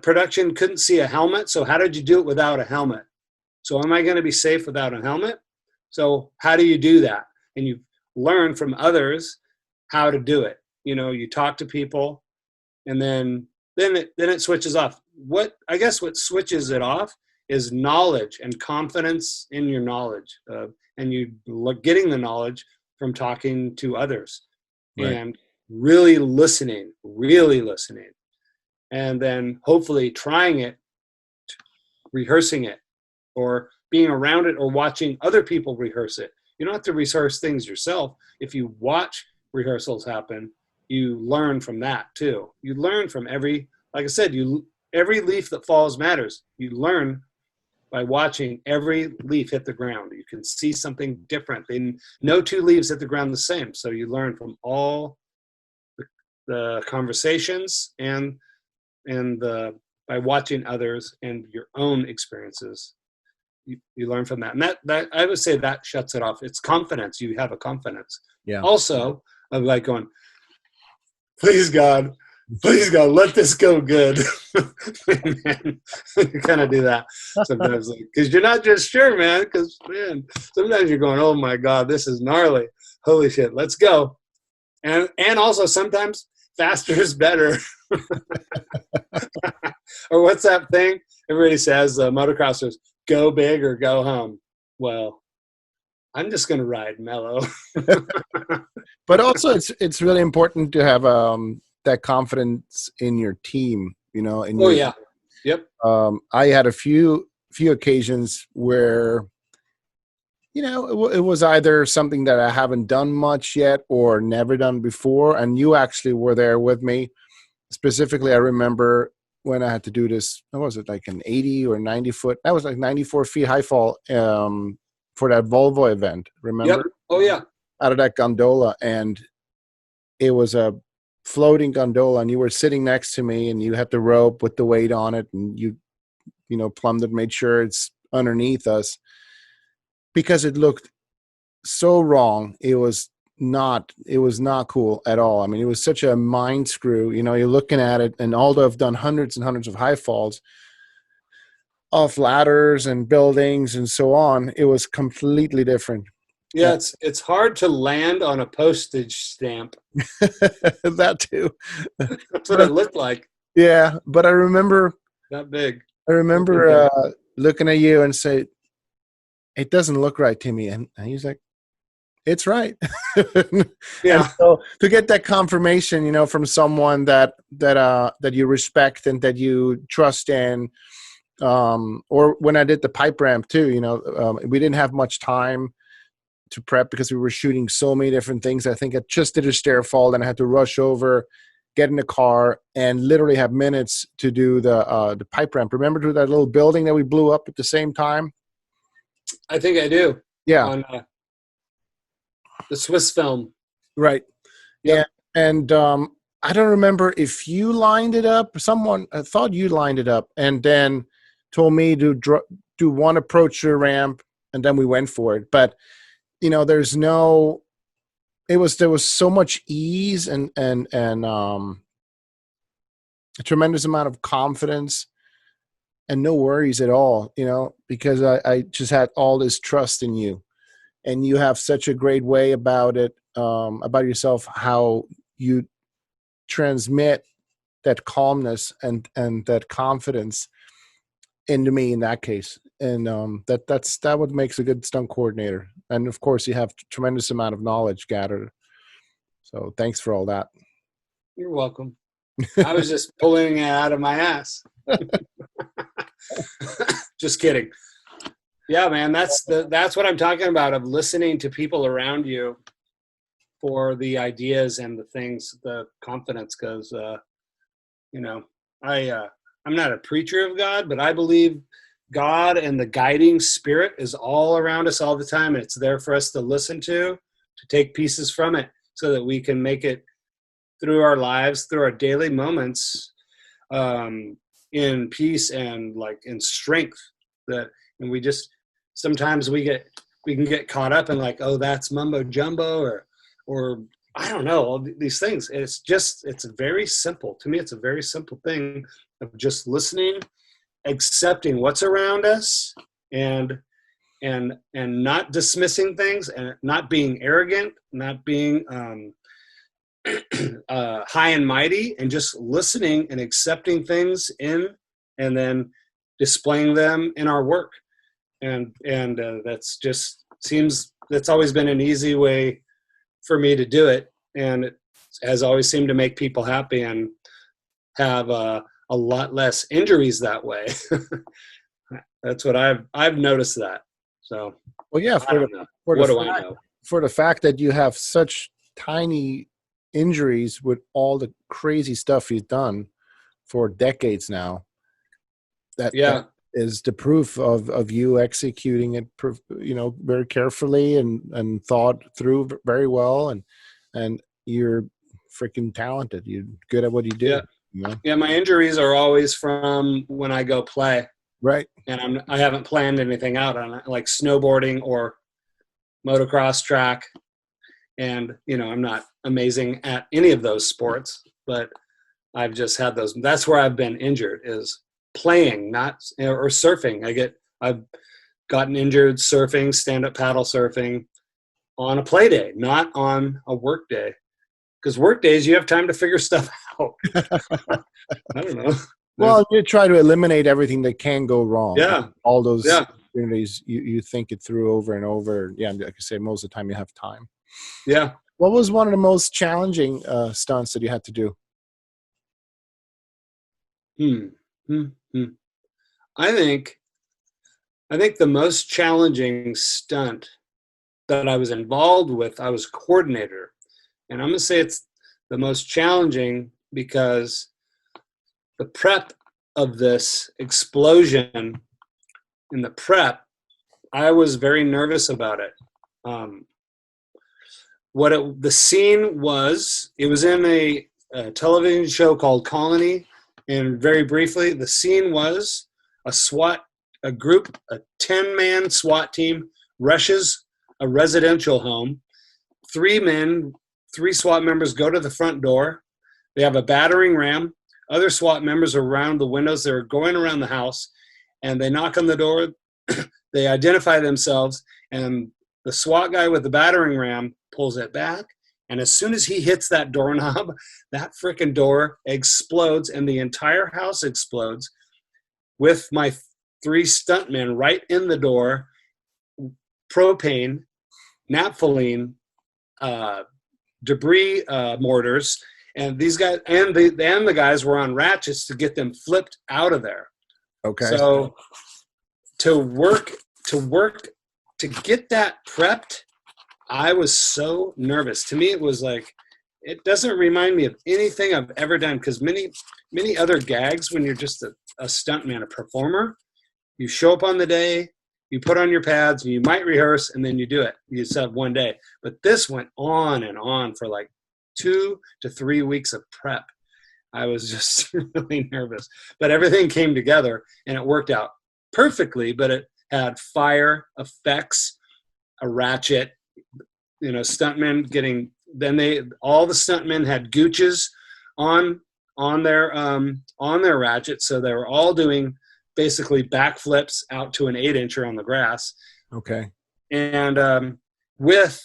production couldn't see a helmet, so how did you do it without a helmet? So am I going to be safe without a helmet? So how do you do that? And you learn from others how to do it. You know, you talk to people, and then it switches off. What switches it off is knowledge and confidence in your knowledge, and you getting the knowledge from talking to others, right, and really listening, and then hopefully trying it, rehearsing it, or being around it, or watching other people rehearse it. You don't have to rehearse things yourself. If you watch rehearsals happen, you learn from that too. You learn from every leaf that falls matters. You learn by watching every leaf hit the ground. You can see something different. No two leaves hit the ground the same. So you learn from all the conversations and by watching others and your own experiences. You learn from that. And that I would say that shuts it off. It's confidence. You have a confidence. Yeah. Also, of like going, please God, let this go good. You kind of do that sometimes, because you're not just sure, man. Because man, sometimes you're going, oh my God, this is gnarly. Holy shit, let's go. And also sometimes faster is better. Or what's that thing everybody says? Motocrossers, go big or go home. Well, I'm just going to ride mellow. But also, it's really important to have that confidence in your team. You know. Yep. I had a few occasions where, you know, it was either something that I haven't done much yet or never done before, and you actually were there with me. Specifically, I remember when I had to do this. What was it, like an 80 or 90 foot? That was like 94 feet high fall for that Volvo event. Remember? Yep. Oh yeah. Out of that gondola, and it was a floating gondola, and you were sitting next to me, and you had the rope with the weight on it, and you plumbed it, made sure it's underneath us, because it looked so wrong. It was not cool at all. I mean, it was such a mind screw. You know, you're looking at it, and although I've done hundreds and hundreds of high falls off ladders and buildings and so on, it was completely different. Yeah, it's hard to land on a postage stamp. That too. That's what it looked like. Yeah, but I remember that big. I remember looking at you and say, "It doesn't look right to me," and he's like, "It's right." Yeah. And so to get that confirmation, you know, from someone that you respect and that you trust in, or when I did the pipe ramp too, you know, we didn't have much time to prep because we were shooting so many different things. I think I just did a stair fall, then I had to rush over get in the car, and literally have minutes to do the pipe ramp. Remember to that little building that we blew up at the same time? I think I do. Yeah. On the Swiss film. Right. Yep. Yeah. And I don't remember if you lined it up. Someone, I thought you lined it up and then told me to do one approach to the ramp, and then we went for it. But, you know, there was so much ease and a tremendous amount of confidence and no worries at all, you know, because I just had all this trust in you, and you have such a great way about it, about yourself, how you transmit that calmness and that confidence into me in that case. And that's what makes a good stunt coordinator. And of course you have tremendous amount of knowledge gathered. So thanks for all that. You're welcome. I was just pulling it out of my ass. Just kidding. Yeah, man, that's what I'm talking about, of listening to people around you for the ideas and the things, the confidence. Because you know, I'm not a preacher of God, but I believe God and the guiding spirit is all around us all the time, and it's there for us to listen to take pieces from it, so that we can make it through our lives, through our daily moments, in peace and like in strength. And we just, sometimes we can get caught up in like, oh, that's mumbo jumbo, or I don't know, all these things. It's very simple. To me, it's a very simple thing of just listening, accepting what's around us, and not dismissing things, and not being arrogant, not being high and mighty, and just listening and accepting things in, and then displaying them in our work. And that's just that's always been an easy way for me to do it, and it has always seemed to make people happy and have a lot less injuries that way. That's what I've noticed that. So, well, yeah, for the fact that you have such tiny injuries with all the crazy stuff you've done for decades now, that is the proof of you executing it, you know, very carefully and thought through very well, and you're freaking talented. You're good at what you do. Yeah. You know? Yeah, my injuries are always from when I go play. Right. And I haven't planned anything out on it, like snowboarding or motocross track. And, you know, I'm not amazing at any of those sports, but I've just had those. That's where I've been injured, is playing, or surfing. I've gotten injured surfing, stand-up paddle surfing on a play day, not on a work day. Because work days, you have time to figure stuff out. I don't know. Well, you try to eliminate everything that can go wrong. Yeah. All those opportunities, you think it through over and over. Yeah, like I say, most of the time you have time. Yeah. What was one of the most challenging stunts that you had to do? I think the most challenging stunt that I was involved with, I was coordinator. And I'm going to say it's the most challenging because the prep of this explosion, in the prep, I was very nervous about it. The scene was, it was in a television show called Colony, and very briefly, the scene was a 10-man SWAT team rushes a residential home. 3 SWAT members go to the front door. They have a battering ram. Other SWAT members are around the windows. They're going around the house, and they knock on the door. They identify themselves, and the SWAT guy with the battering ram pulls it back. And as soon as he hits that doorknob, that freaking door explodes, and the entire house explodes with my 3 stuntmen right in the door, propane, naphthalene, debris mortars, and these guys and the guys were on ratchets to get them flipped out of there. Okay. So to get that prepped, I was so nervous. To me, it was like it doesn't remind me of anything I've ever done, because many other gags, when you're just a stuntman, a performer, you show up on the day, you put on your pads, and you might rehearse, and then you do it. You just have one day. But this went on and on for like 2 to 3 weeks of prep. I was just really nervous. But everything came together, and it worked out perfectly. But it had fire, effects, a ratchet, stuntmen getting. Then all the stuntmen had gooches on their ratchet, so they were all doing basically backflips out to an 8-incher on the grass. Okay. And with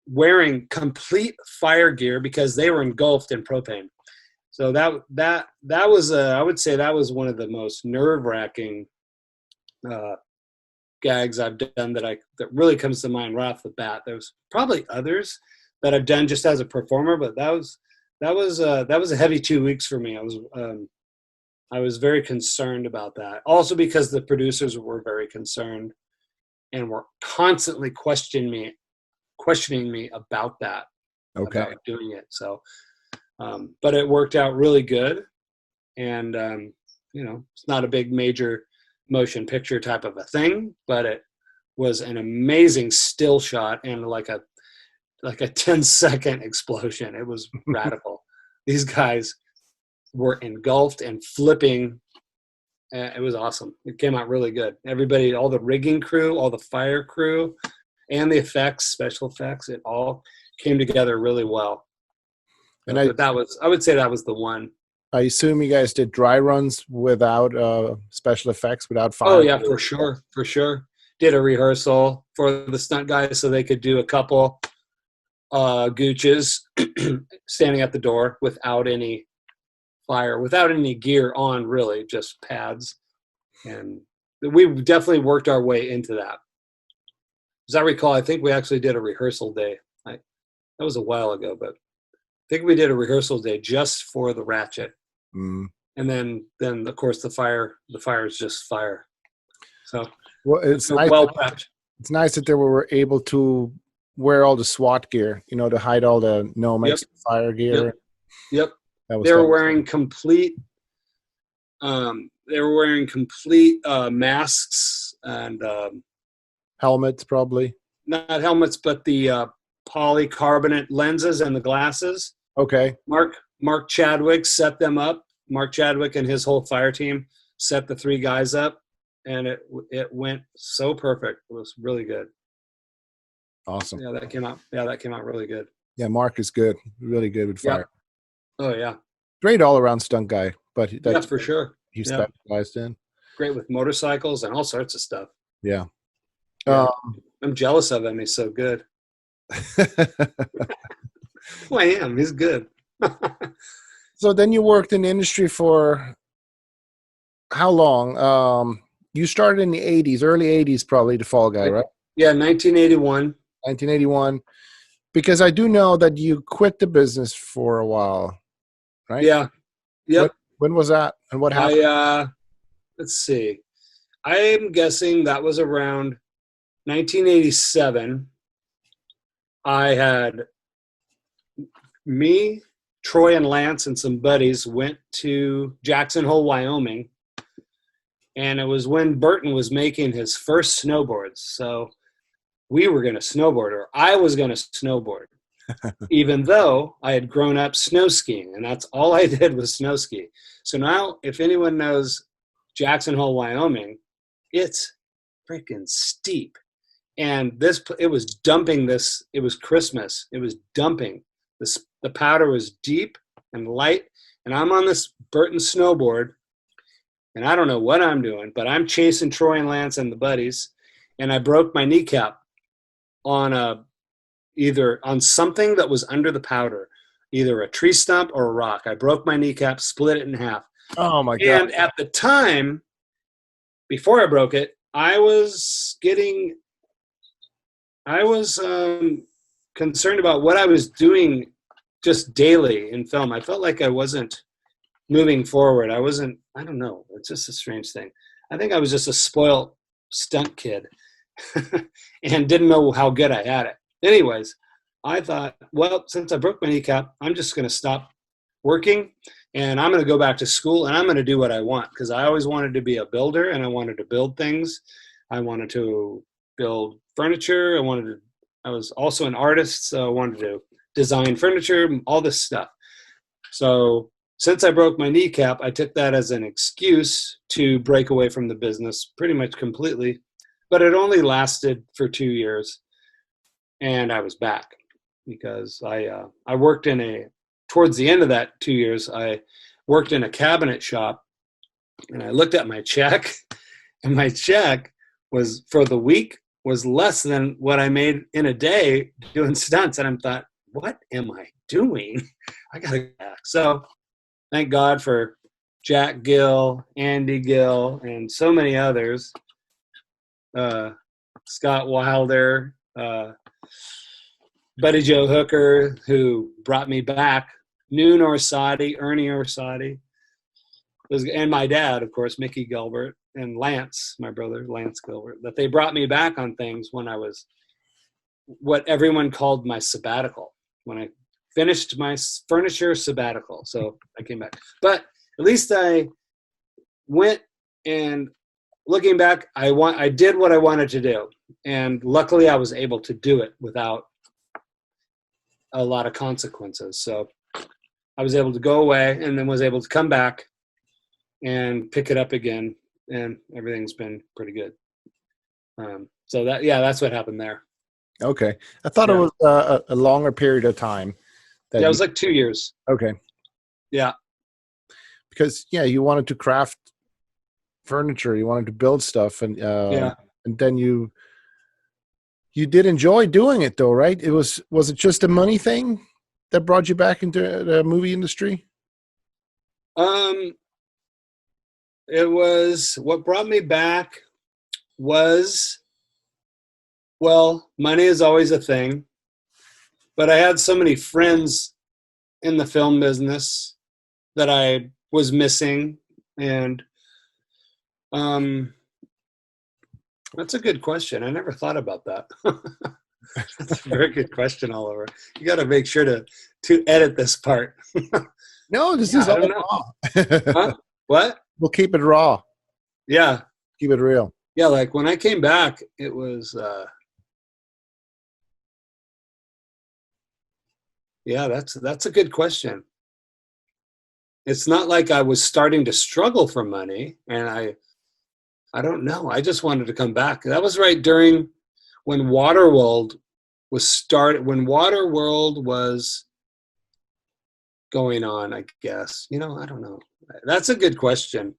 wearing complete fire gear because they were engulfed in propane. So that was I would say that was one of the most nerve-wracking gags I've done that really comes to mind right off the bat. There's probably others that I've done just as a performer, but that was a heavy 2 weeks for me. I was very concerned about that. Also because the producers were very concerned and were constantly questioning me about that. Okay. About doing it. So, but it worked out really good. And, it's not a big major motion picture type of a thing, but it was an amazing still shot and like a 10-second explosion. It was radical. These guys were engulfed and flipping. It was awesome. It came out really good. Everybody, all the rigging crew, all the fire crew, and the effects, special effects, it all came together really well. And I would say that was the one. I assume you guys did dry runs without special effects, without fire. Oh yeah, for sure. Did a rehearsal for the stunt guys so they could do a couple gooches standing at the door without any fire, without any gear on, really, just pads. And we definitely worked our way into that. As I recall, I think we actually did a rehearsal day. That was a while ago, but I think we did a rehearsal day just for the ratchet. Mm. And then of course the fire is just fire. So it's nice well prepped. It's nice that they were able to wear all the SWAT gear, to hide all the nomex fire gear. Yep. They were wearing complete masks and helmets, probably. Not helmets, but the polycarbonate lenses and the glasses. Okay. Mark Chadwick set them up. Mark Chadwick and his whole fire team set the 3 guys up, and it went so perfect. It was really good. Awesome. Yeah, that came out really good. Yeah, Mark is good. Really good with fire. Yeah. Oh yeah. Great all around stunt guy, but that's for sure. He specialized in. Great with motorcycles and all sorts of stuff. Yeah. I'm jealous of him. He's so good. Well, I am. He's good. So then you worked in the industry for how long? You started in the 80s, early 80s, probably, the Fall Guy, right? Yeah, 1981. 1981. Because I do know that you quit the business for a while, right? Yeah. Yep. When was that? And what happened? Let's see. I'm guessing that was around 1987. I had me, Troy, and Lance and some buddies went to Jackson Hole, Wyoming. And it was when Burton was making his first snowboards. So we were going to snowboard, or I was going to snowboard, even though I had grown up snow skiing. And that's all I did was snow ski. So now, if anyone knows Jackson Hole, Wyoming, it's freaking steep. And it was dumping this. It was Christmas. It was dumping. The powder was deep and light. And I'm on this Burton snowboard. And I don't know what I'm doing, but I'm chasing Troy and Lance and the buddies. And I broke my kneecap on either on something that was under the powder, either a tree stump or a rock. I broke my kneecap, split it in half. Oh my God. And at the time, before I broke it, I was concerned about what I was doing just daily in film. I felt like I wasn't moving forward. I don't know. It's just a strange thing. I think I was just a spoiled stunt kid and didn't know how good I had it. Anyways, I thought, well, since I broke my kneecap, I'm just going to stop working and I'm going to go back to school and I'm going to do what I want, because I always wanted to be a builder and I wanted to build things. I wanted to build furniture. I was also an artist, so I wanted to design furniture, all this stuff. So since I broke my kneecap, I took that as an excuse to break away from the business pretty much completely. But it only lasted for 2 years, and I was back because I worked towards the end of that 2 years, I worked in a cabinet shop, and I looked at my check, and my check was for the week was less than what I made in a day doing stunts. And I thought, what am I doing? I got to go back. So thank God for Jack Gill, Andy Gill, and so many others. Scott Wilder, Buddy Joe Hooker, who brought me back, Noon Orsatti, Ernie Orsatti, and my dad, of course, Mickey Gilbert, and Lance, my brother, Lance Gilbert, that they brought me back on things when I was what everyone called my sabbatical, when I finished my furniture sabbatical. So I came back. But at least I went, and looking back, I did what I wanted to do. And luckily I was able to do it without a lot of consequences. So I was able to go away and then was able to come back and pick it up again. And everything's been pretty good. So that's what happened there. Okay. I thought it was a longer period of time. It was like 2 years. Okay. Yeah. Because, you wanted to craft furniture. You wanted to build stuff. And and then you did enjoy doing it, though, right? Was it just a money thing that brought you back into the movie industry? It was, what brought me back was, well, money is always a thing, but I had so many friends in the film business that I was missing. And that's a good question. I never thought about that. That's a very good question, Oliver. You got to make sure to edit this part. No, this is all raw. Huh? What? We'll keep it raw. Yeah. Keep it real. Yeah, like when I came back, it was that's a good question. It's not like I was starting to struggle for money, and I don't know. I just wanted to come back. That was right during when Waterworld was going on, I guess. I don't know. That's a good question.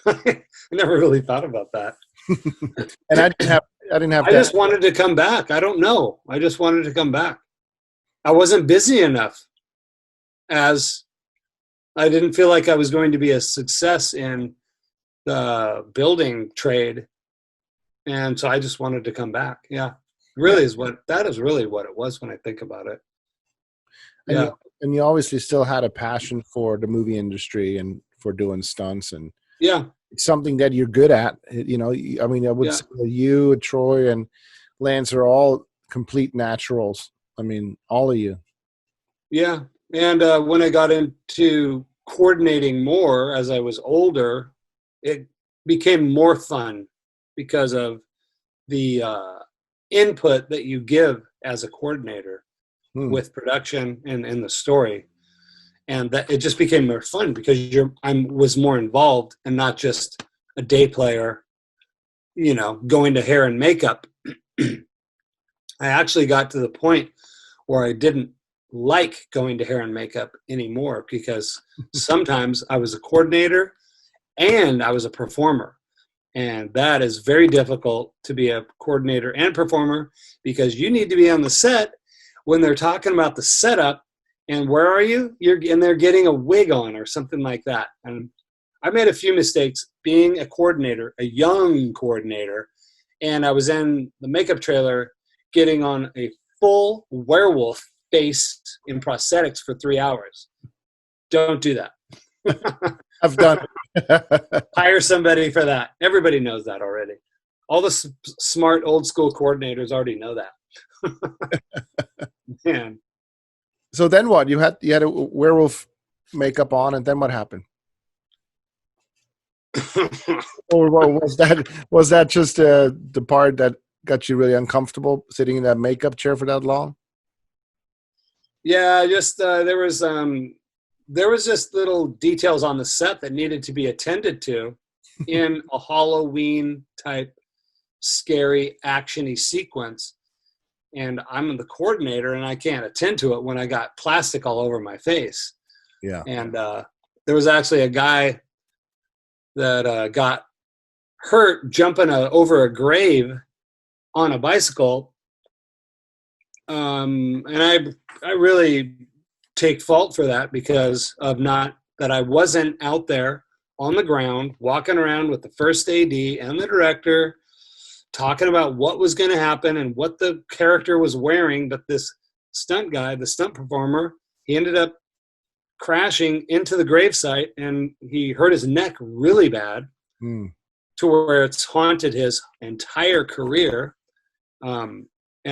I never really thought about that. And I didn't have. I just wanted to come back. I don't know. I just wanted to come back. I wasn't busy enough, as I didn't feel like I was going to be a success in the building trade, and so I just wanted to come back. Yeah, that is really what it was when I think about it. Yeah, and you obviously still had a passion for the movie industry and for doing stunts, and it's something that you're good at. I mean, I would say you, Troy, and Lance are all complete naturals. I mean, all of you. Yeah, and when I got into coordinating more as I was older, it became more fun because of the input that you give as a coordinator with production and the story. And that it just became more fun because I was more involved and not just a day player, going to hair and makeup. I actually got to the point where I didn't like going to hair and makeup anymore, because sometimes I was a coordinator and I was a performer. And that is very difficult to be a coordinator and performer, because you need to be on the set when they're talking about the setup. And where are you? And they're getting a wig on or something like that. And I made a few mistakes being a coordinator, a young coordinator. And I was in the makeup trailer getting on a full werewolf face in prosthetics for 3 hours. Don't do that. I've done it. Hire somebody for that. Everybody knows that already. All the smart old school coordinators already know that. Man. So then what? You had a werewolf makeup on, and then what happened? Or was that just the part that got you really uncomfortable sitting in that makeup chair for that long? Yeah, just there was just little details on the set that needed to be attended to in a Halloween type scary actiony sequence, and I'm the coordinator and I can't attend to it when I got plastic all over my face. Yeah. And there was actually a guy that got hurt jumping over a grave on a bicycle. And I really take fault for that because of that I wasn't out there on the ground walking around with the first AD and the director talking about what was going to happen and what the character was wearing. But this stunt guy, the stunt performer, he ended up crashing into the gravesite and he hurt his neck really bad to where it's haunted his entire career. And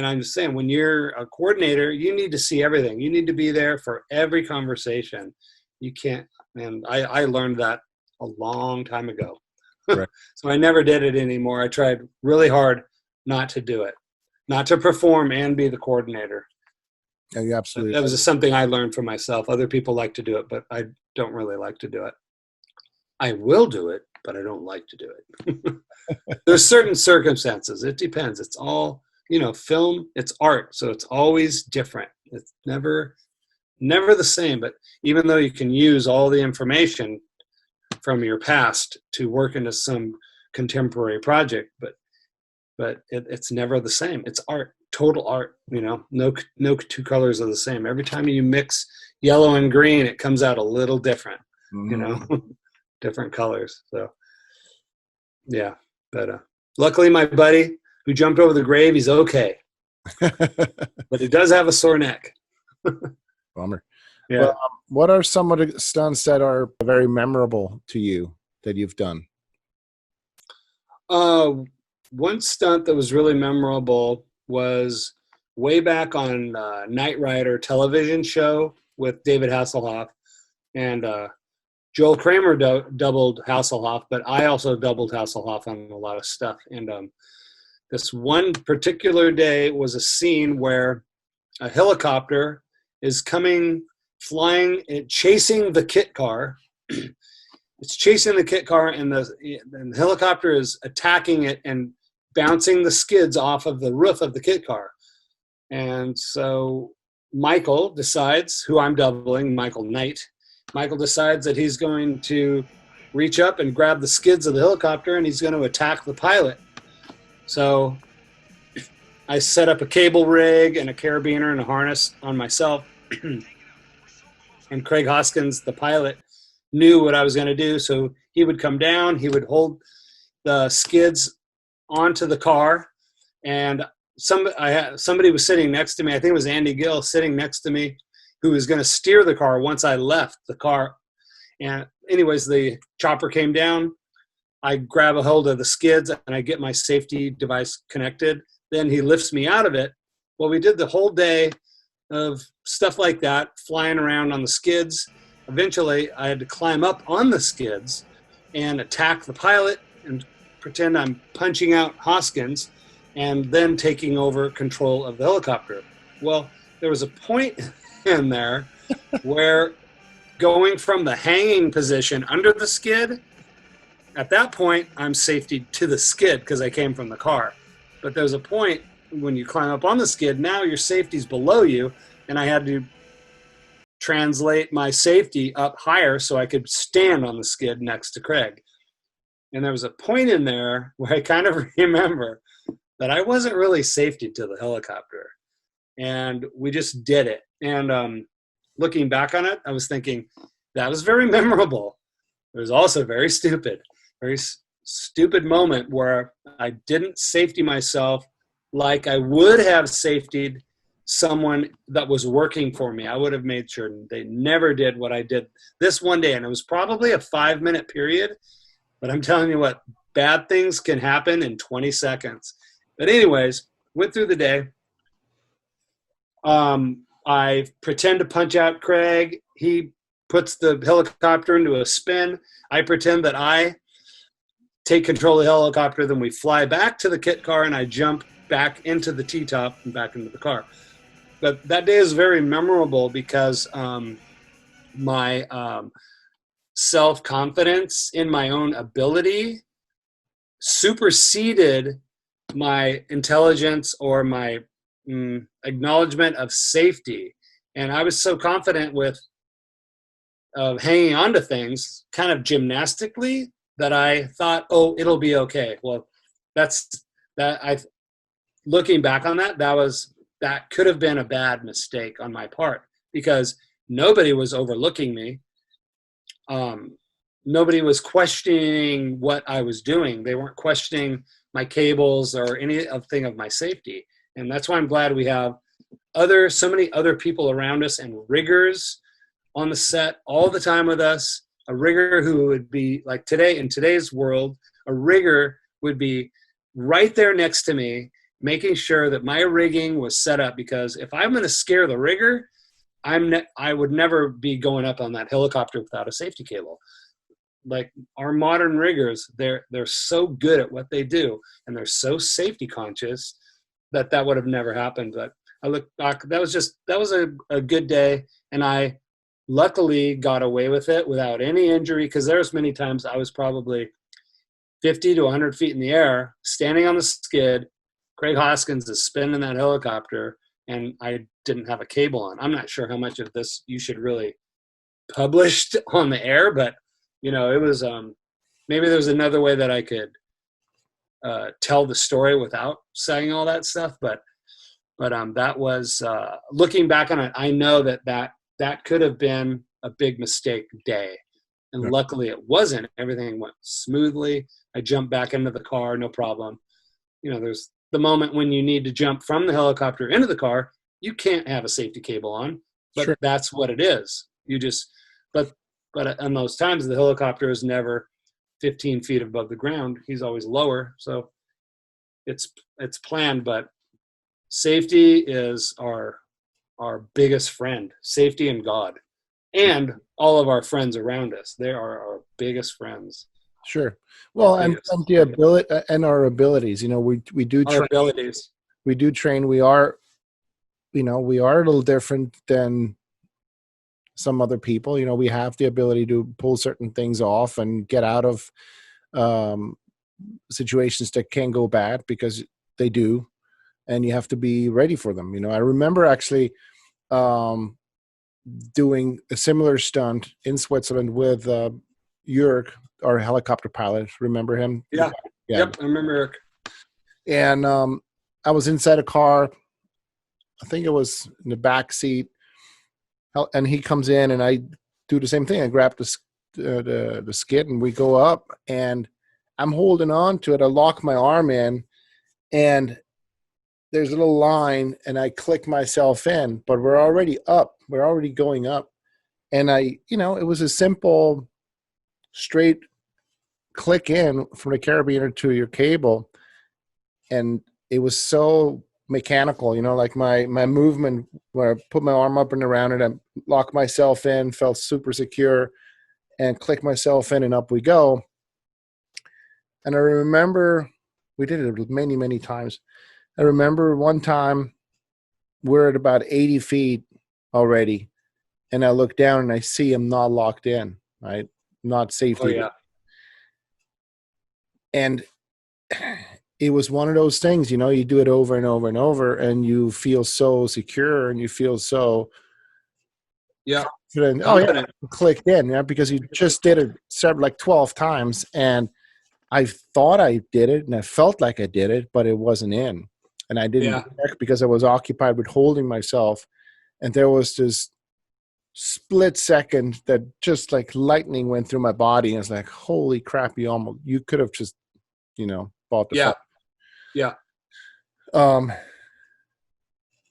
I'm just saying, when you're a coordinator, you need to see everything. You need to be there for every conversation. You can't, and I learned that a long time ago. Right. So I never did it anymore. I tried really hard not to do it, not to perform and be the coordinator. Yeah, absolutely. That was something I learned for myself. Other people like to do it, but I don't really like to do it. I will do it, but I don't like to do it. There's certain circumstances. It depends. It's all, film, it's art. So it's always different. It's never the same. But even though you can use all the information from your past to work into some contemporary project, but it's never the same. It's art, total art. No two colors are the same. Every time you mix yellow and green, it comes out a little different. Different colors. So yeah, but luckily my buddy who jumped over the grave, he's okay, but he does have a sore neck. Bummer. Yeah. Well, what are some of the stunts that are very memorable to you that you've done? One stunt that was really memorable was way back on Knight Rider television show with David Hasselhoff, and Joel Kramer doubled Hasselhoff, but I also doubled Hasselhoff on a lot of stuff. And this one particular day was a scene where a helicopter is flying, chasing the kit car. It's chasing the kit car, and the helicopter is attacking it and bouncing the skids off of the roof of the kit car. And so Michael decides, who I'm doubling, Michael Knight, Michael decides that he's going to reach up and grab the skids of the helicopter and he's going to attack the pilot. So I set up a cable rig and a carabiner and a harness on myself. And Craig Hoskins, the pilot, knew what I was going to do. So he would come down, he would hold the skids onto the car, and somebody was sitting next to me. I think it was Andy Gill sitting next to me, who was going to steer the car once I left the car. And anyways, the chopper came down. I grab a hold of the skids and I get my safety device connected. Then he lifts me out of it. Well, we did the whole day of stuff like that, flying around on the skids. Eventually, I had to climb up on the skids and attack the pilot and pretend I'm punching out Hoskins and then taking over control of the helicopter. Well, there was a point in there where going from the hanging position under the skid, at that point I'm safety to the skid because I came from the car. But there's a point when you climb up on the skid, now your safety's below you, and I had to translate my safety up higher so I could stand on the skid next to Craig. And there was a point in there where I kind of remember that I wasn't really safety to the helicopter. And we just did it. And looking back on it, I was thinking, that was very memorable. It was also very stupid moment where I didn't safety myself like I would have safetied someone that was working for me. I would have made sure they never did what I did this one day. And it was probably a 5-minute period, but I'm telling you what, bad things can happen in 20 seconds. But anyways, went through the day. I pretend to punch out Craig. He puts the helicopter into a spin. I pretend that I take control of the helicopter. Then we fly back to the kit car, and I jump back into the T-top and back into the car. But that day is very memorable because my self-confidence in my own ability superseded my intelligence or my acknowledgement of safety. And I was so confident with hanging on to things kind of gymnastically that I thought, oh, it'll be okay. Well, looking back on that could have been a bad mistake on my part because nobody was overlooking me. Nobody was questioning what I was doing. They weren't questioning my cables or anything of my safety. And that's why I'm glad we have so many other people around us and riggers on the set all the time with us. A rigger who would be like today, in today's world, a rigger would be right there next to me, making sure that my rigging was set up, because if I'm going to scare the rigger, I would never be going up on that helicopter without a safety cable. Like our modern riggers, they're so good at what they do, and they're so safety conscious that would have never happened. But I look back, that was a good day, and I luckily got away with it without any injury, because there's many times I was probably 50 to 100 feet in the air, standing on the skid. Craig Hoskins is spinning that helicopter, and I didn't have a cable on. I'm not sure how much of this you should really publish on the air, but it was maybe there was another way that I could tell the story without saying all that stuff. But that was looking back on it, I know that could have been a big mistake day, and luckily it wasn't. Everything went smoothly. I jumped back into the car, no problem. There's the moment when you need to jump from the helicopter into the car, you can't have a safety cable on, but sure, that's what it is. You just, but on those times, the helicopter is never 15 feet above the ground. He's always lower. So it's planned, but safety is our biggest friend, safety and God, and all of our friends around us. They are our biggest friends. Sure. Well, and the ability and our abilities, we do train. Abilities. We do train. We are a little different than some other people. We have the ability to pull certain things off and get out of situations that can go bad, because they do, and you have to be ready for them. I remember actually doing a similar stunt in Switzerland with Jörg, our helicopter pilot. Remember him? Yeah. Yep, I remember Jörg. And I was inside a car. I think it was in the back seat. And he comes in, and I do the same thing. I grab the skid, and we go up, and I'm holding on to it. I lock my arm in, and there's a little line, and I click myself in, but we're already up. We're already going up. And it was a simple, straight click in from the carabiner to your cable. And it was so mechanical, like my movement where I put my arm up and around it, I lock myself in, felt super secure, and click myself in, and up we go. And I remember we did it many, many times. I remember one time we're at about 80 feet already, and I look down and I see him not locked in, right? Not safely. Oh, yeah. And it was one of those things, you do it over and over and over, and you feel so secure, and you feel so confident. Oh yeah, clicked in, because you just did it 12 times, and I thought I did it, and I felt like I did it, but it wasn't in, and I didn't check because I was occupied with holding myself, and there was this split second that just like lightning went through my body, and it's like, holy crap! You could have just, bought the phone.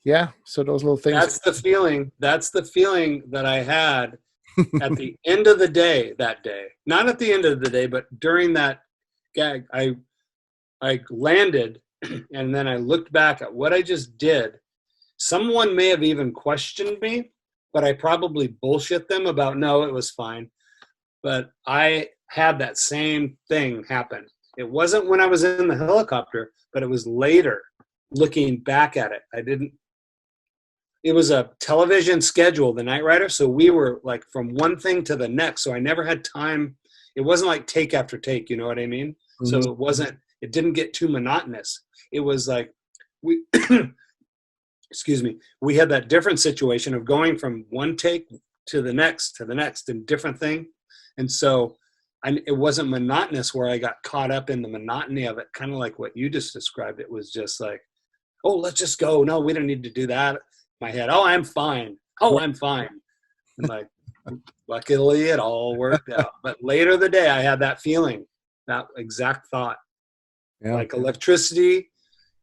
Yeah. So those little things. That's the feeling that I had at the end of the day that day. Not at the end of the day, but during that gag, I landed, and then I looked back at what I just did, someone may have even questioned me, but I probably bullshit them about, no, it was fine. But I had that same thing happen. It wasn't when I was in the helicopter, but it was later, looking back at it. It was a television schedule, The Night Rider, so we were like from one thing to the next, so I never had time. It wasn't like take after take, you know what I mean? Mm-hmm. So it didn't get too monotonous. It was like we excuse me, we had that different situation of going from one take to the next and different thing. And so it wasn't monotonous where I got caught up in the monotony of it, kind of like what you just described. It was just like, oh, let's just go. No, we don't need to do that. My head, oh, I'm fine. Oh, I'm fine. And like, luckily it all worked out. But later the day, I had that feeling, that exact thought, like electricity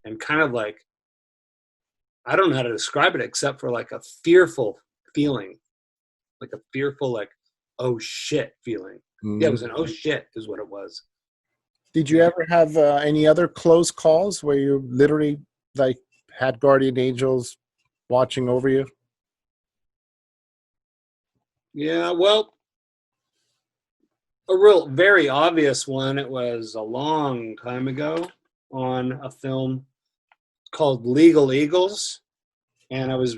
and kind of like, I don't know how to describe it except for like a fearful feeling, like a fearful, like, oh shit feeling. Mm-hmm. Yeah, it was an oh shit is what it was. Did you ever have any other close calls where you literally like had guardian angels watching over you? Yeah, well, a real very obvious one, it was a long time ago on a film called Legal Eagles, and I was,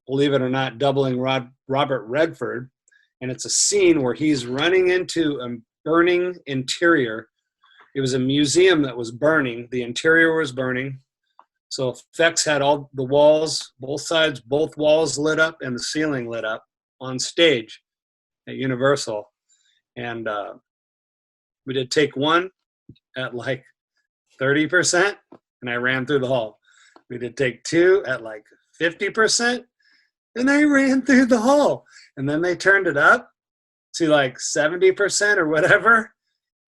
believe it or not, doubling Robert Redford, and it's a scene where he's running into a burning interior. It was a museum that was burning. The interior was burning. So effects had all the walls, both sides, both walls lit up and the ceiling lit up on stage at Universal. And we did take one at like 30%, and I ran through the hall. We did take two at like 50%, and I ran through the hall. And then they turned it up to like 70% or whatever,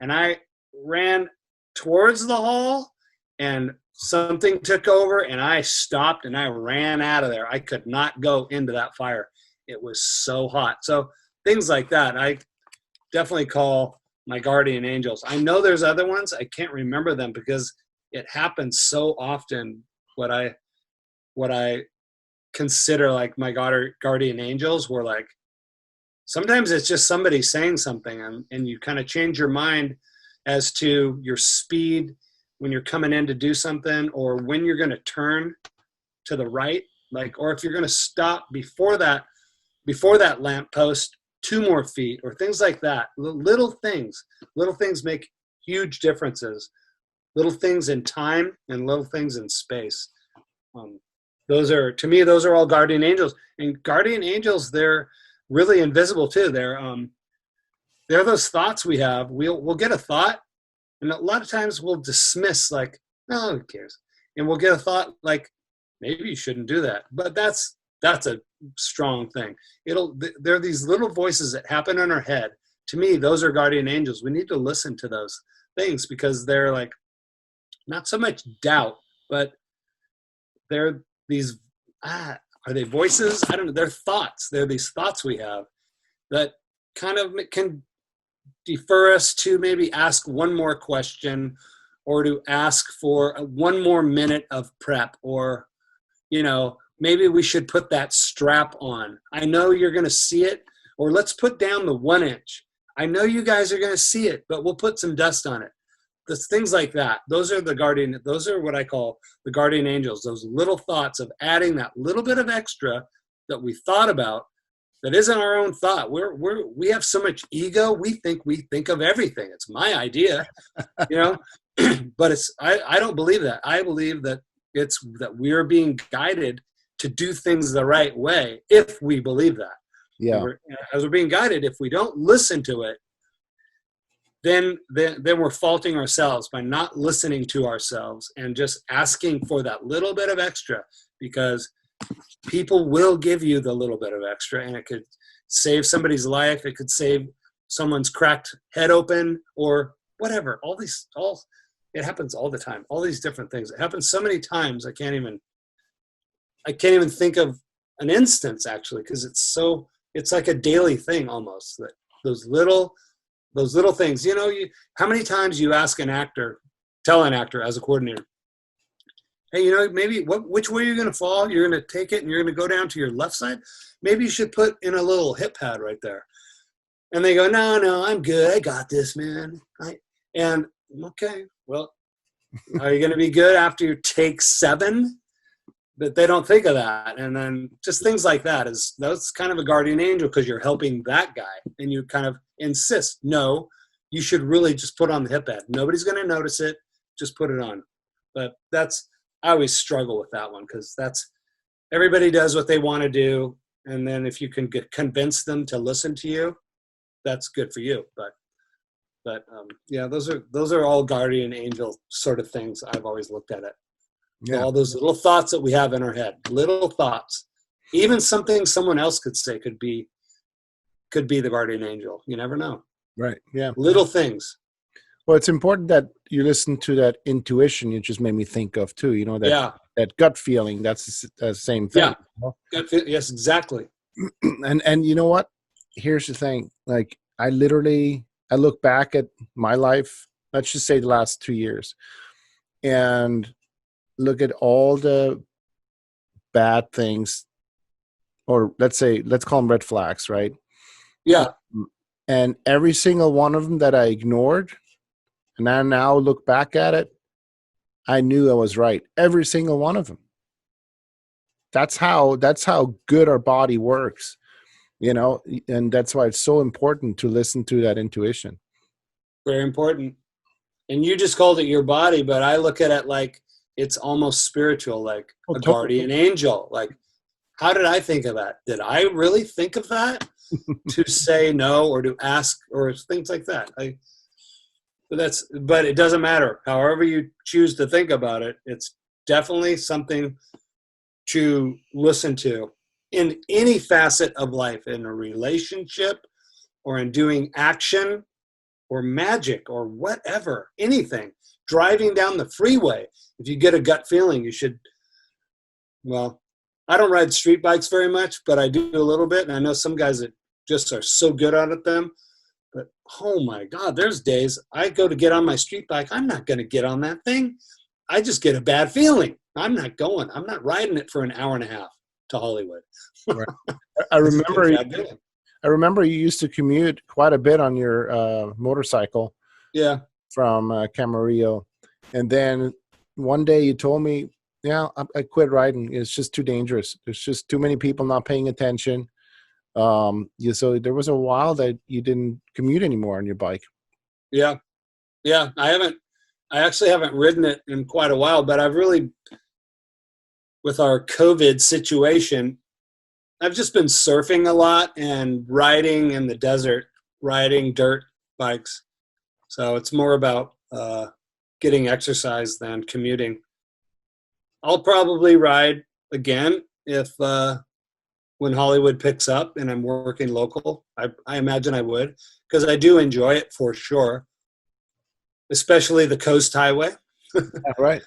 and I ran towards the hall, and something took over, and I stopped, and I ran out of there. I could not go into that fire. It was so hot. So things like that, I definitely call my guardian angels. I know there's other ones. I can't remember them because it happens so often. What I consider like my guardian angels were like, sometimes it's just somebody saying something, and you kind of change your mind as to your speed when you're coming in to do something, or when you're going to turn to the right, like, or if you're going to stop before that lamppost 2 more feet, or things like that. Little things make huge differences. Little things in time and little things in space. Those are all guardian angels. And guardian angels, they're really invisible too. They're those thoughts we have. We'll get a thought, and a lot of times we'll dismiss, like, oh, who cares? And we'll get a thought like, maybe you shouldn't do that. But that's a strong thing. There are these little voices that happen in our head. To me, those are guardian angels. We need to listen to those things because they're like, not so much doubt, but they're these, are they voices? I don't know. They're thoughts. They're these thoughts we have that kind of can defer us to maybe ask one more question, or to ask for one more minute of prep, or, maybe we should put that strap on. I know you're going to see it, or let's put down the 1 inch. I know you guys are going to see it, but we'll put some dust on it. There's things like that. Those are what I call the guardian angels. Those little thoughts of adding that little bit of extra that we thought about that isn't our own thought. We have so much ego. We think of everything. It's my idea, but I don't believe that. I believe that it's that we're being guided to do things the right way if we believe that. Yeah. As we're being guided, if we don't listen to it, then we're faulting ourselves by not listening to ourselves and just asking for that little bit of extra, because people will give you the little bit of extra, and it could save somebody's life. It could save someone's cracked head open, or whatever. It happens all the time. All these different things. It happens so many times. I can't even think of an instance, actually, because it's like a daily thing almost, that those little things. How many times you ask tell an actor as a coordinator, hey, maybe which way you're going to fall, you're going to take it and you're going to go down to your left side. Maybe you should put in a little hip pad right there. And they go, no, I'm good. I got this, man. And okay, well, are you going to be good after you take 7? But they don't think of that. And then just things like that's kind of a guardian angel because you're helping that guy. And you kind of insist, no, you should really just put on the hip pad. Nobody's going to notice it. Just put it on. But I always struggle with that one because everybody does what they want to do. And then if you can convince them to listen to you, that's good for you. But yeah, those are all guardian angel sort of things. I've always looked at it. Yeah. All those little thoughts that we have in our head, little thoughts, even something someone else could say could be the guardian angel. You never know. Right. Yeah. Little things. Well, it's important that you listen to that intuition. You just made me think of too. That gut feeling. That's the same thing. Yeah. Yes, exactly. And you know what? Here's the thing. Like I look back at my life. Let's just say the last 2 years, and look at all the bad things, or let's call them red flags, right? Yeah. And every single one of them that I ignored, and I now look back at it, I knew I was right. Every single one of them. That's how good our body works, and that's why it's so important to listen to that intuition. Very important. And you just called it your body, but I look at it like it's almost spiritual, like a guardian angel. Like, how did I think of that? Did I really think of that? To say no or to ask or things like that. But it doesn't matter. However you choose to think about it, it's definitely something to listen to in any facet of life, in a relationship or in doing action or magic or whatever, anything. Driving down the freeway, if you get a gut feeling, you should, well, I don't ride street bikes very much, but I do a little bit. And I know some guys that just are so good at them. But, oh, my God, there's days I go to get on my street bike. I'm not going to get on that thing. I just get a bad feeling. I'm not going. I'm not riding it for an hour and a half to Hollywood. Right. I remember you used to commute quite a bit on your motorcycle. Yeah. From Camarillo. And then one day you told me, yeah, I quit riding. It's just too dangerous. There's just too many people not paying attention. So there was a while that you didn't commute anymore on your bike. Yeah. Yeah. I actually haven't ridden it in quite a while, but I've really, with our COVID situation, I've just been surfing a lot and riding in the desert, riding dirt bikes. So it's more about getting exercise than commuting. I'll probably ride again if when Hollywood picks up and I'm working local. I imagine I would, because I do enjoy it for sure, especially the Coast Highway. Right.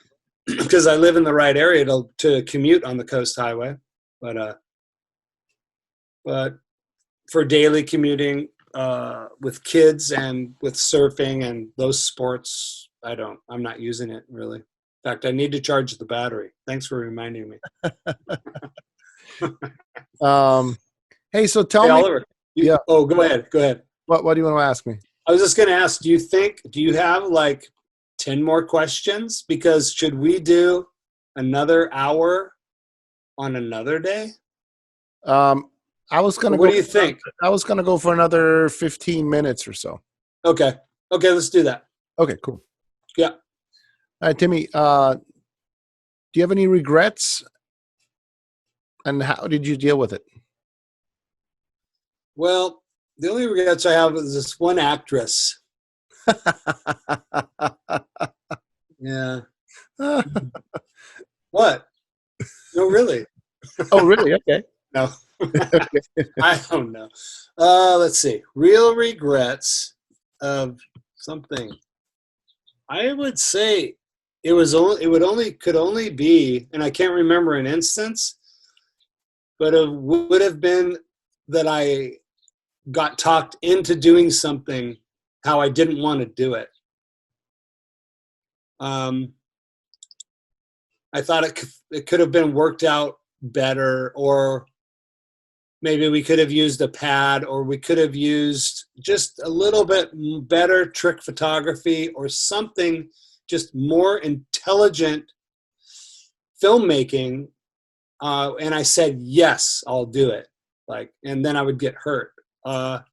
Because I live in the right area to commute on the Coast Highway. But for daily commuting, with kids and with surfing and those sports, I'm not using it really. In fact, I need to charge the battery. Thanks for reminding me. Hey, so tell me, Oliver. Oh, go ahead. What do you want to ask me? I was just going to ask, do you have like 10 more questions? Because should we do another hour on another day? What do you think? I was going to go for another 15 minutes or so. Okay, let's do that. Okay, cool. Yeah. All right, Timmy, do you have any regrets? And how did you deal with it? Well, the only regrets I have is this one actress. Yeah. What? No, really. Oh, really? Okay. No. I don't know. Let's see. Real regrets of something. I would say could only be, and I can't remember an instance, but it would have been that I got talked into doing something how I didn't want to do it. I thought it could have been worked out better, or maybe we could have used a pad, or we could have used just a little bit better trick photography or something, just more intelligent filmmaking. And I said, yes, I'll do it. And then I would get hurt. I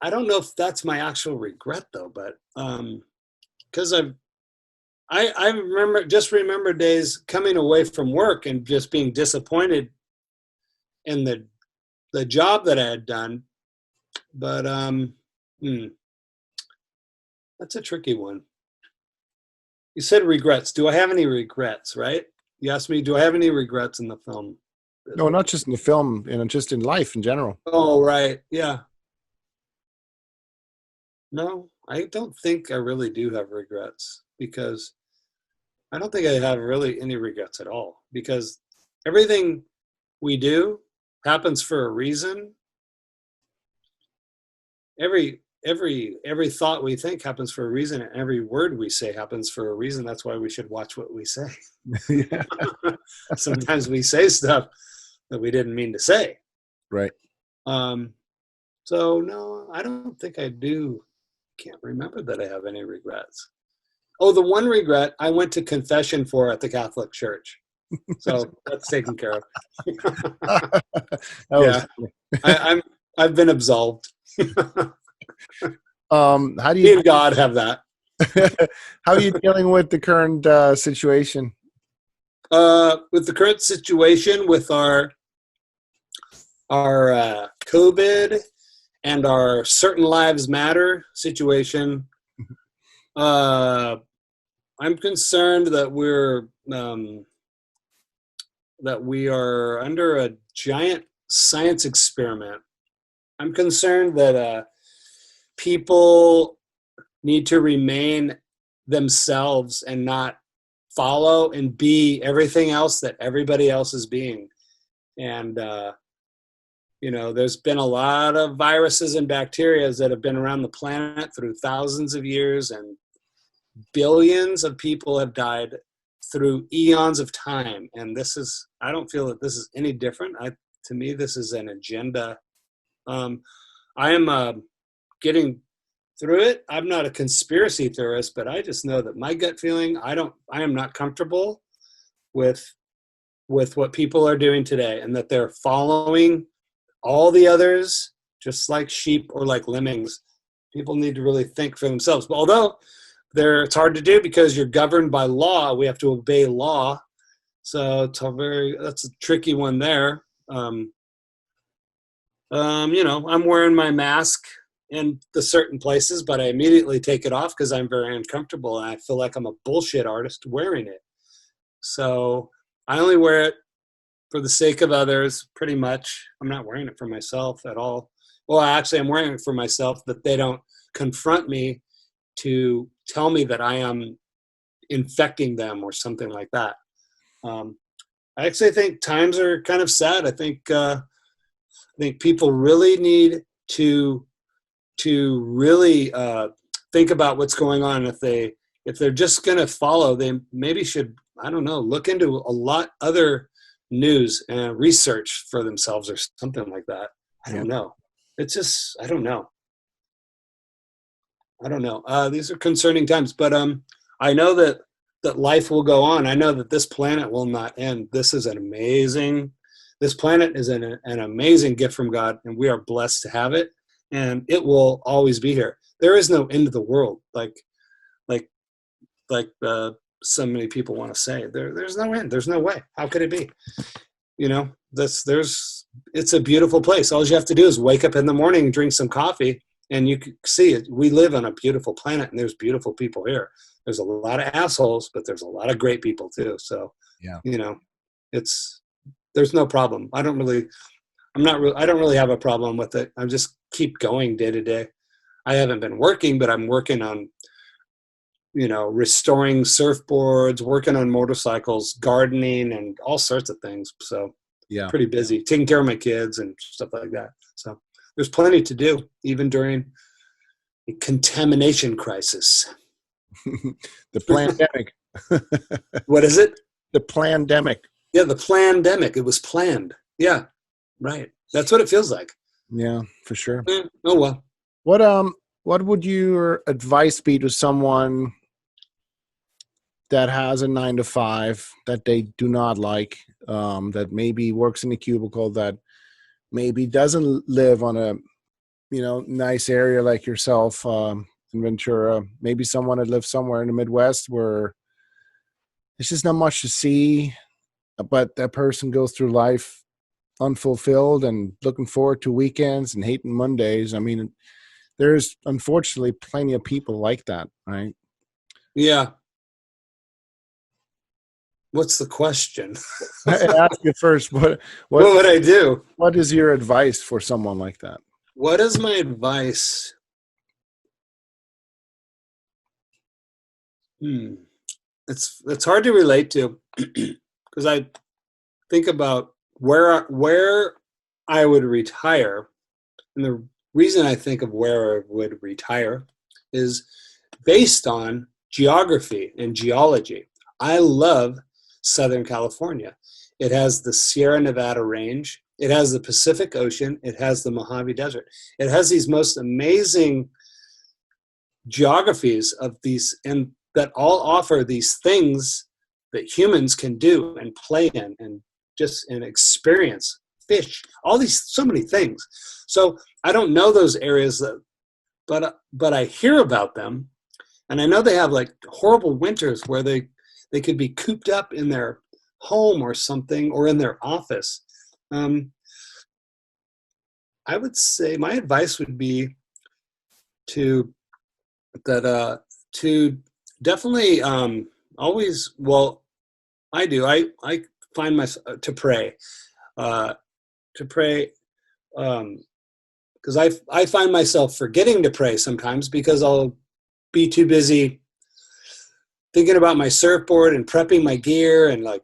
don't know if that's my actual regret though, but because I remember days coming away from work and just being disappointed in the job that I had done. But that's a tricky one. You said regrets. Do I have any regrets, right? You asked me, do I have any regrets in the film? No, not just in the film, just in life in general. Oh, right. Yeah. No, I don't think I really do have regrets, because I don't think I have really any regrets at all, because everything we do happens for a reason. Every thought we think happens for a reason, and every word we say happens for a reason. That's why we should watch what we say. Sometimes we say stuff that we didn't mean to say. Right. So no, I don't think I do. Can't remember that I have any regrets. Oh, the one regret I went to confession for at the Catholic Church. So that's taken care of. Yeah. I've been absolved. How do you me and God have that? How are you dealing with the current situation? With the current situation with our COVID and our Certain Lives Matter situation, I'm concerned that we are under a giant science experiment. I'm concerned that people need to remain themselves and not follow and be everything else that everybody else is being. And, there's been a lot of viruses and bacteria that have been around the planet through thousands of years, and billions of people have died through eons of time. And I don't feel that this is any different. To me, this is an agenda. I am getting through it. I'm not a conspiracy theorist, but I just know that my gut feeling, I am not comfortable with what people are doing today, and that they're following all the others just like sheep or like lemmings. People need to really think for themselves. But although it's hard to do because you're governed by law, we have to obey law. So that's a tricky one there. I'm wearing my mask in the certain places, but I immediately take it off because I'm very uncomfortable and I feel like I'm a bullshit artist wearing it. So I only wear it for the sake of others, pretty much. I'm not wearing it for myself at all. Well, actually, I'm wearing it for myself, that they don't confront me to tell me that I am infecting them or something like that. I actually think times are kind of sad. I think people really need to really think about what's going on. If they're just going to follow, they maybe should, I don't know, look into a lot other news and research for themselves or something like that. I don't know. It's just, I don't know. These are concerning times, but I know that life will go on. I know that this planet will not end. This planet is an amazing gift from God, and we are blessed to have it, and it will always be here. There is no end of the world, like so many people want to say. There's no end. There's no way. How could it be? It's a beautiful place. All you have to do is wake up in the morning, drink some coffee, and you can see it. We live on a beautiful planet, and there's beautiful people here. There's a lot of assholes, but there's a lot of great people too. So, there's no problem. I don't really have a problem with it. I just keep going day to day. I haven't been working, but I'm working on, restoring surfboards, working on motorcycles, gardening, and all sorts of things. So pretty busy, taking care of my kids and stuff like that. So there's plenty to do, even during a contamination crisis. The pandemic. What is it? The plandemic. Yeah, the plandemic. It was planned. Yeah, right. That's what it feels like. Yeah, for sure. Oh well. What would your advice be to someone that has a 9 to 5 that they do not like, that maybe works in a cubicle, that maybe doesn't live on a, nice area like yourself, in Ventura, maybe someone that lives somewhere in the Midwest where there's just not much to see, but that person goes through life unfulfilled and looking forward to weekends and hating Mondays. I mean, there's unfortunately plenty of people like that, right? Yeah. What's the question? I ask you first, what would I do? What is your advice for someone like that? What is my advice? It's hard to relate to because I think about where I would retire, and the reason I think of where I would retire is based on geography and geology. I love Southern California. It has the Sierra Nevada range. It has the Pacific Ocean. It has the Mojave Desert. It has these most amazing geographies of these, and that all offer these things that humans can do and play in and experience, fish, all these, so many things. So I don't know those areas, but I hear about them, and I know they have like horrible winters where they could be cooped up in their home or something, or in their office. I would say my advice would be to definitely always, well, I do. I find myself to pray, because I find myself forgetting to pray sometimes because I'll be too busy thinking about my surfboard and prepping my gear and like,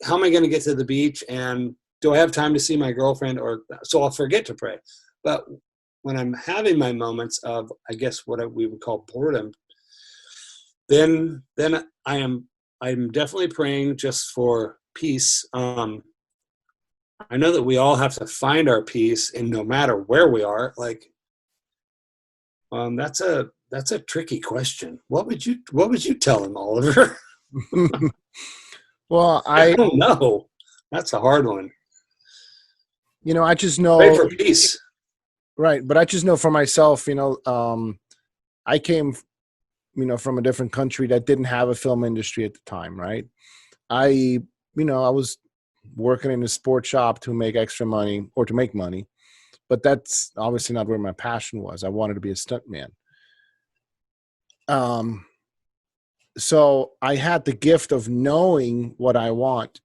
how am I going to get to the beach, and do I have time to see my girlfriend? So I'll forget to pray. But when I'm having my moments of, I guess what we would call boredom, then I'm definitely praying just for peace. I know that we all have to find our peace, and no matter where we are, like, that's a tricky question. What would you tell him, Oliver? Well, I don't know. That's a hard one. I just know. Pray for peace. Right, but I just know for myself, I came, from a different country that didn't have a film industry at the time, right? I was working in a sports shop to make extra money or to make money, but that's obviously not where my passion was. I wanted to be a stuntman. So I had the gift of knowing what I want.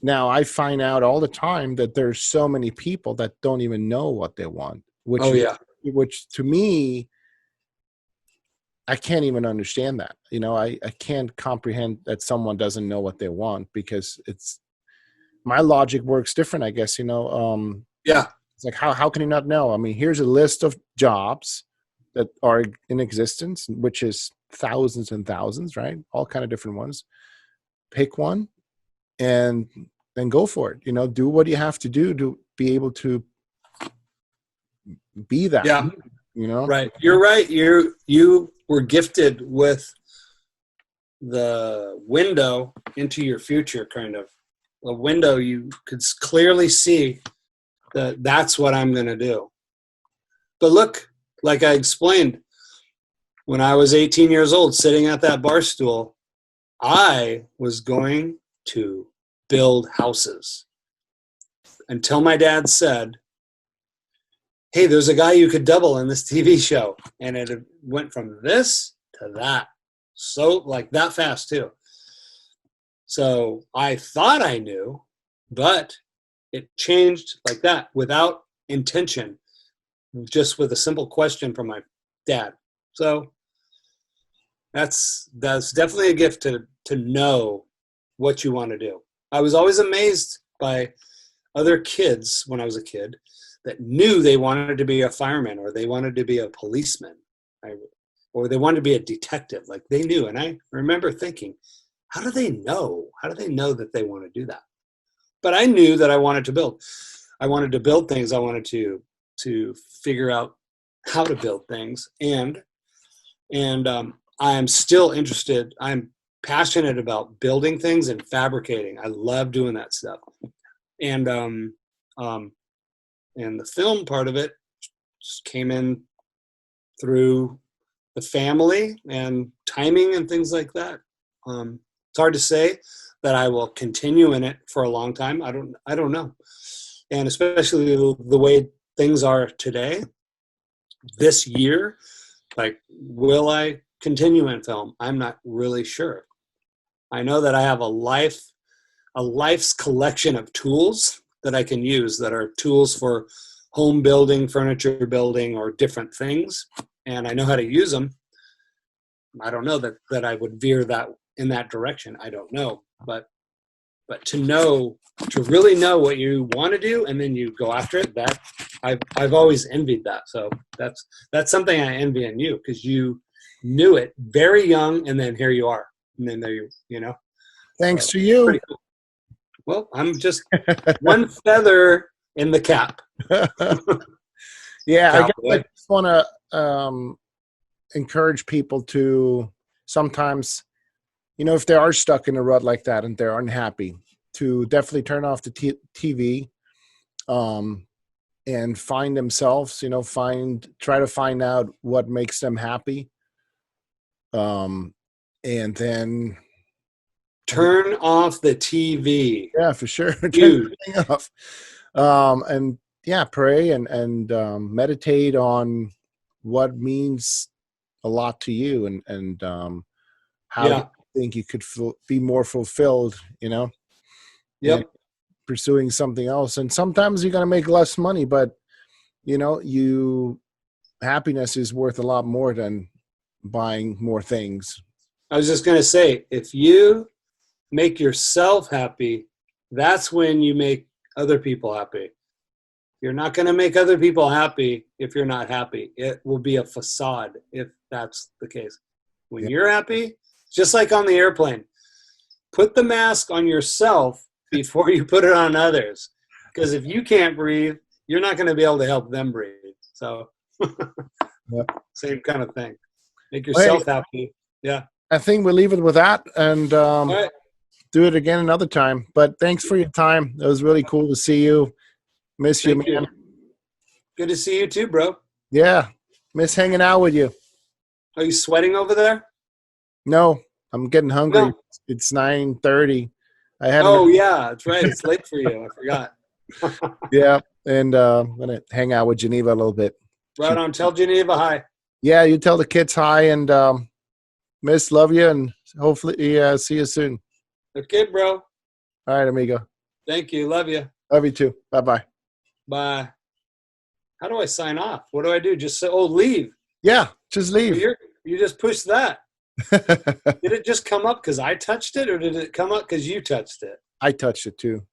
Now I find out all the time that there's so many people that don't even know what they want, which to me, I can't even understand that. I can't comprehend that someone doesn't know what they want, because my logic works different, I guess, Yeah. It's like, how can you not know? I mean, here's a list of jobs that are in existence, which is thousands and thousands, right? All kind of different ones. Pick one and then go for it. Do what you have to do to be able to be that. Yeah. Right. You're right. You were gifted with the window into your future, kind of a window. You could clearly see that that's what I'm going to do. But look, like I explained, when I was 18 years old, sitting at that bar stool, I was going to build houses until my dad said, hey, there's a guy you could double in this TV show. And it went from this to that. So like that fast too. So I thought I knew, but it changed like that without intention, just with a simple question from my dad. So that's definitely a gift to know what you want to do. I was always amazed by other kids when I was a kid that knew they wanted to be a fireman or they wanted to be a policeman, or they wanted to be a detective. Like they knew. And I remember thinking, how do they know? How do they know that they want to do that? But I knew that I wanted to build. I wanted to build things. I wanted to figure out how to build things. And I'm still interested. I'm passionate about building things and fabricating. I love doing that stuff. And the film part of it just came in through the family and timing and things like that. It's hard to say that I will continue in it for a long time. I don't know. And especially the way things are today, this year, like, will I continue in film? I'm not really sure. I know that I have a life's collection of tools that I can use that are tools for home building, furniture building, or different things. And I know how to use them. I don't know that I would veer that in that direction. I don't know. But to really know what you want to do and then you go after it, that I've always envied that. So that's something I envy in you, because you knew it very young, and then here you are. And then there you know. Thanks to you. Cool. Well, I'm just one feather in the cap. Yeah, I just want to encourage people to sometimes, if they are stuck in a rut like that and they're unhappy, to definitely turn off the TV and find themselves, try to find out what makes them happy. And then turn off the TV. Yeah, for sure. Turn everything off. And yeah, pray and meditate on what means a lot to you and how you think you could be more fulfilled, Yep. Pursuing something else. And sometimes you're going to make less money, but happiness is worth a lot more than buying more things. I was just going to say, if you make yourself happy, that's when you make other people happy. You're not going to make other people happy if you're not happy. It will be a facade if that's the case. When you're happy, just like on the airplane, put the mask on yourself before you put it on others. Because if you can't breathe, you're not going to be able to help them breathe. So same kind of thing. Make yourself happy. Yeah. I think we'll leave it with that and do it again another time. But thanks for your time. It was really cool to see you. Miss you, man. Good to see you too, bro. Yeah. Miss hanging out with you. Are you sweating over there? No. I'm getting hungry. No. It's 9:30. Yeah, that's right. It's late for you. I forgot. Yeah. And I'm going to hang out with Geneva a little bit. Right on. Tell Geneva hi. Yeah, you tell the kids hi, and Miss, love you, and hopefully see you soon. Okay, bro. All right, amigo. Thank you. Love you. Love you too. Bye-bye. Bye. How do I sign off? What do I do? Just say, leave. Yeah, just leave. You just push that. Did it just come up because I touched it, or did it come up because you touched it? I touched it too.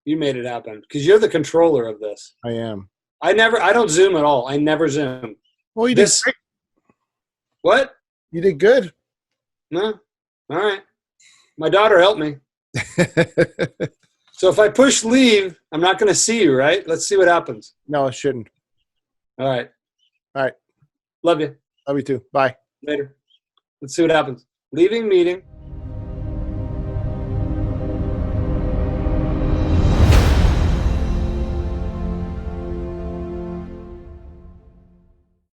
You made it happen because you're the controller of this. I am. I don't Zoom at all. I never Zoom. Well, you did great. What? You did good. No. All right. My daughter helped me. So if I push leave, I'm not going to see you, right? Let's see what happens. No, it shouldn't. All right. All right. Love you. Love you too. Bye. Later. Let's see what happens. Leaving meeting.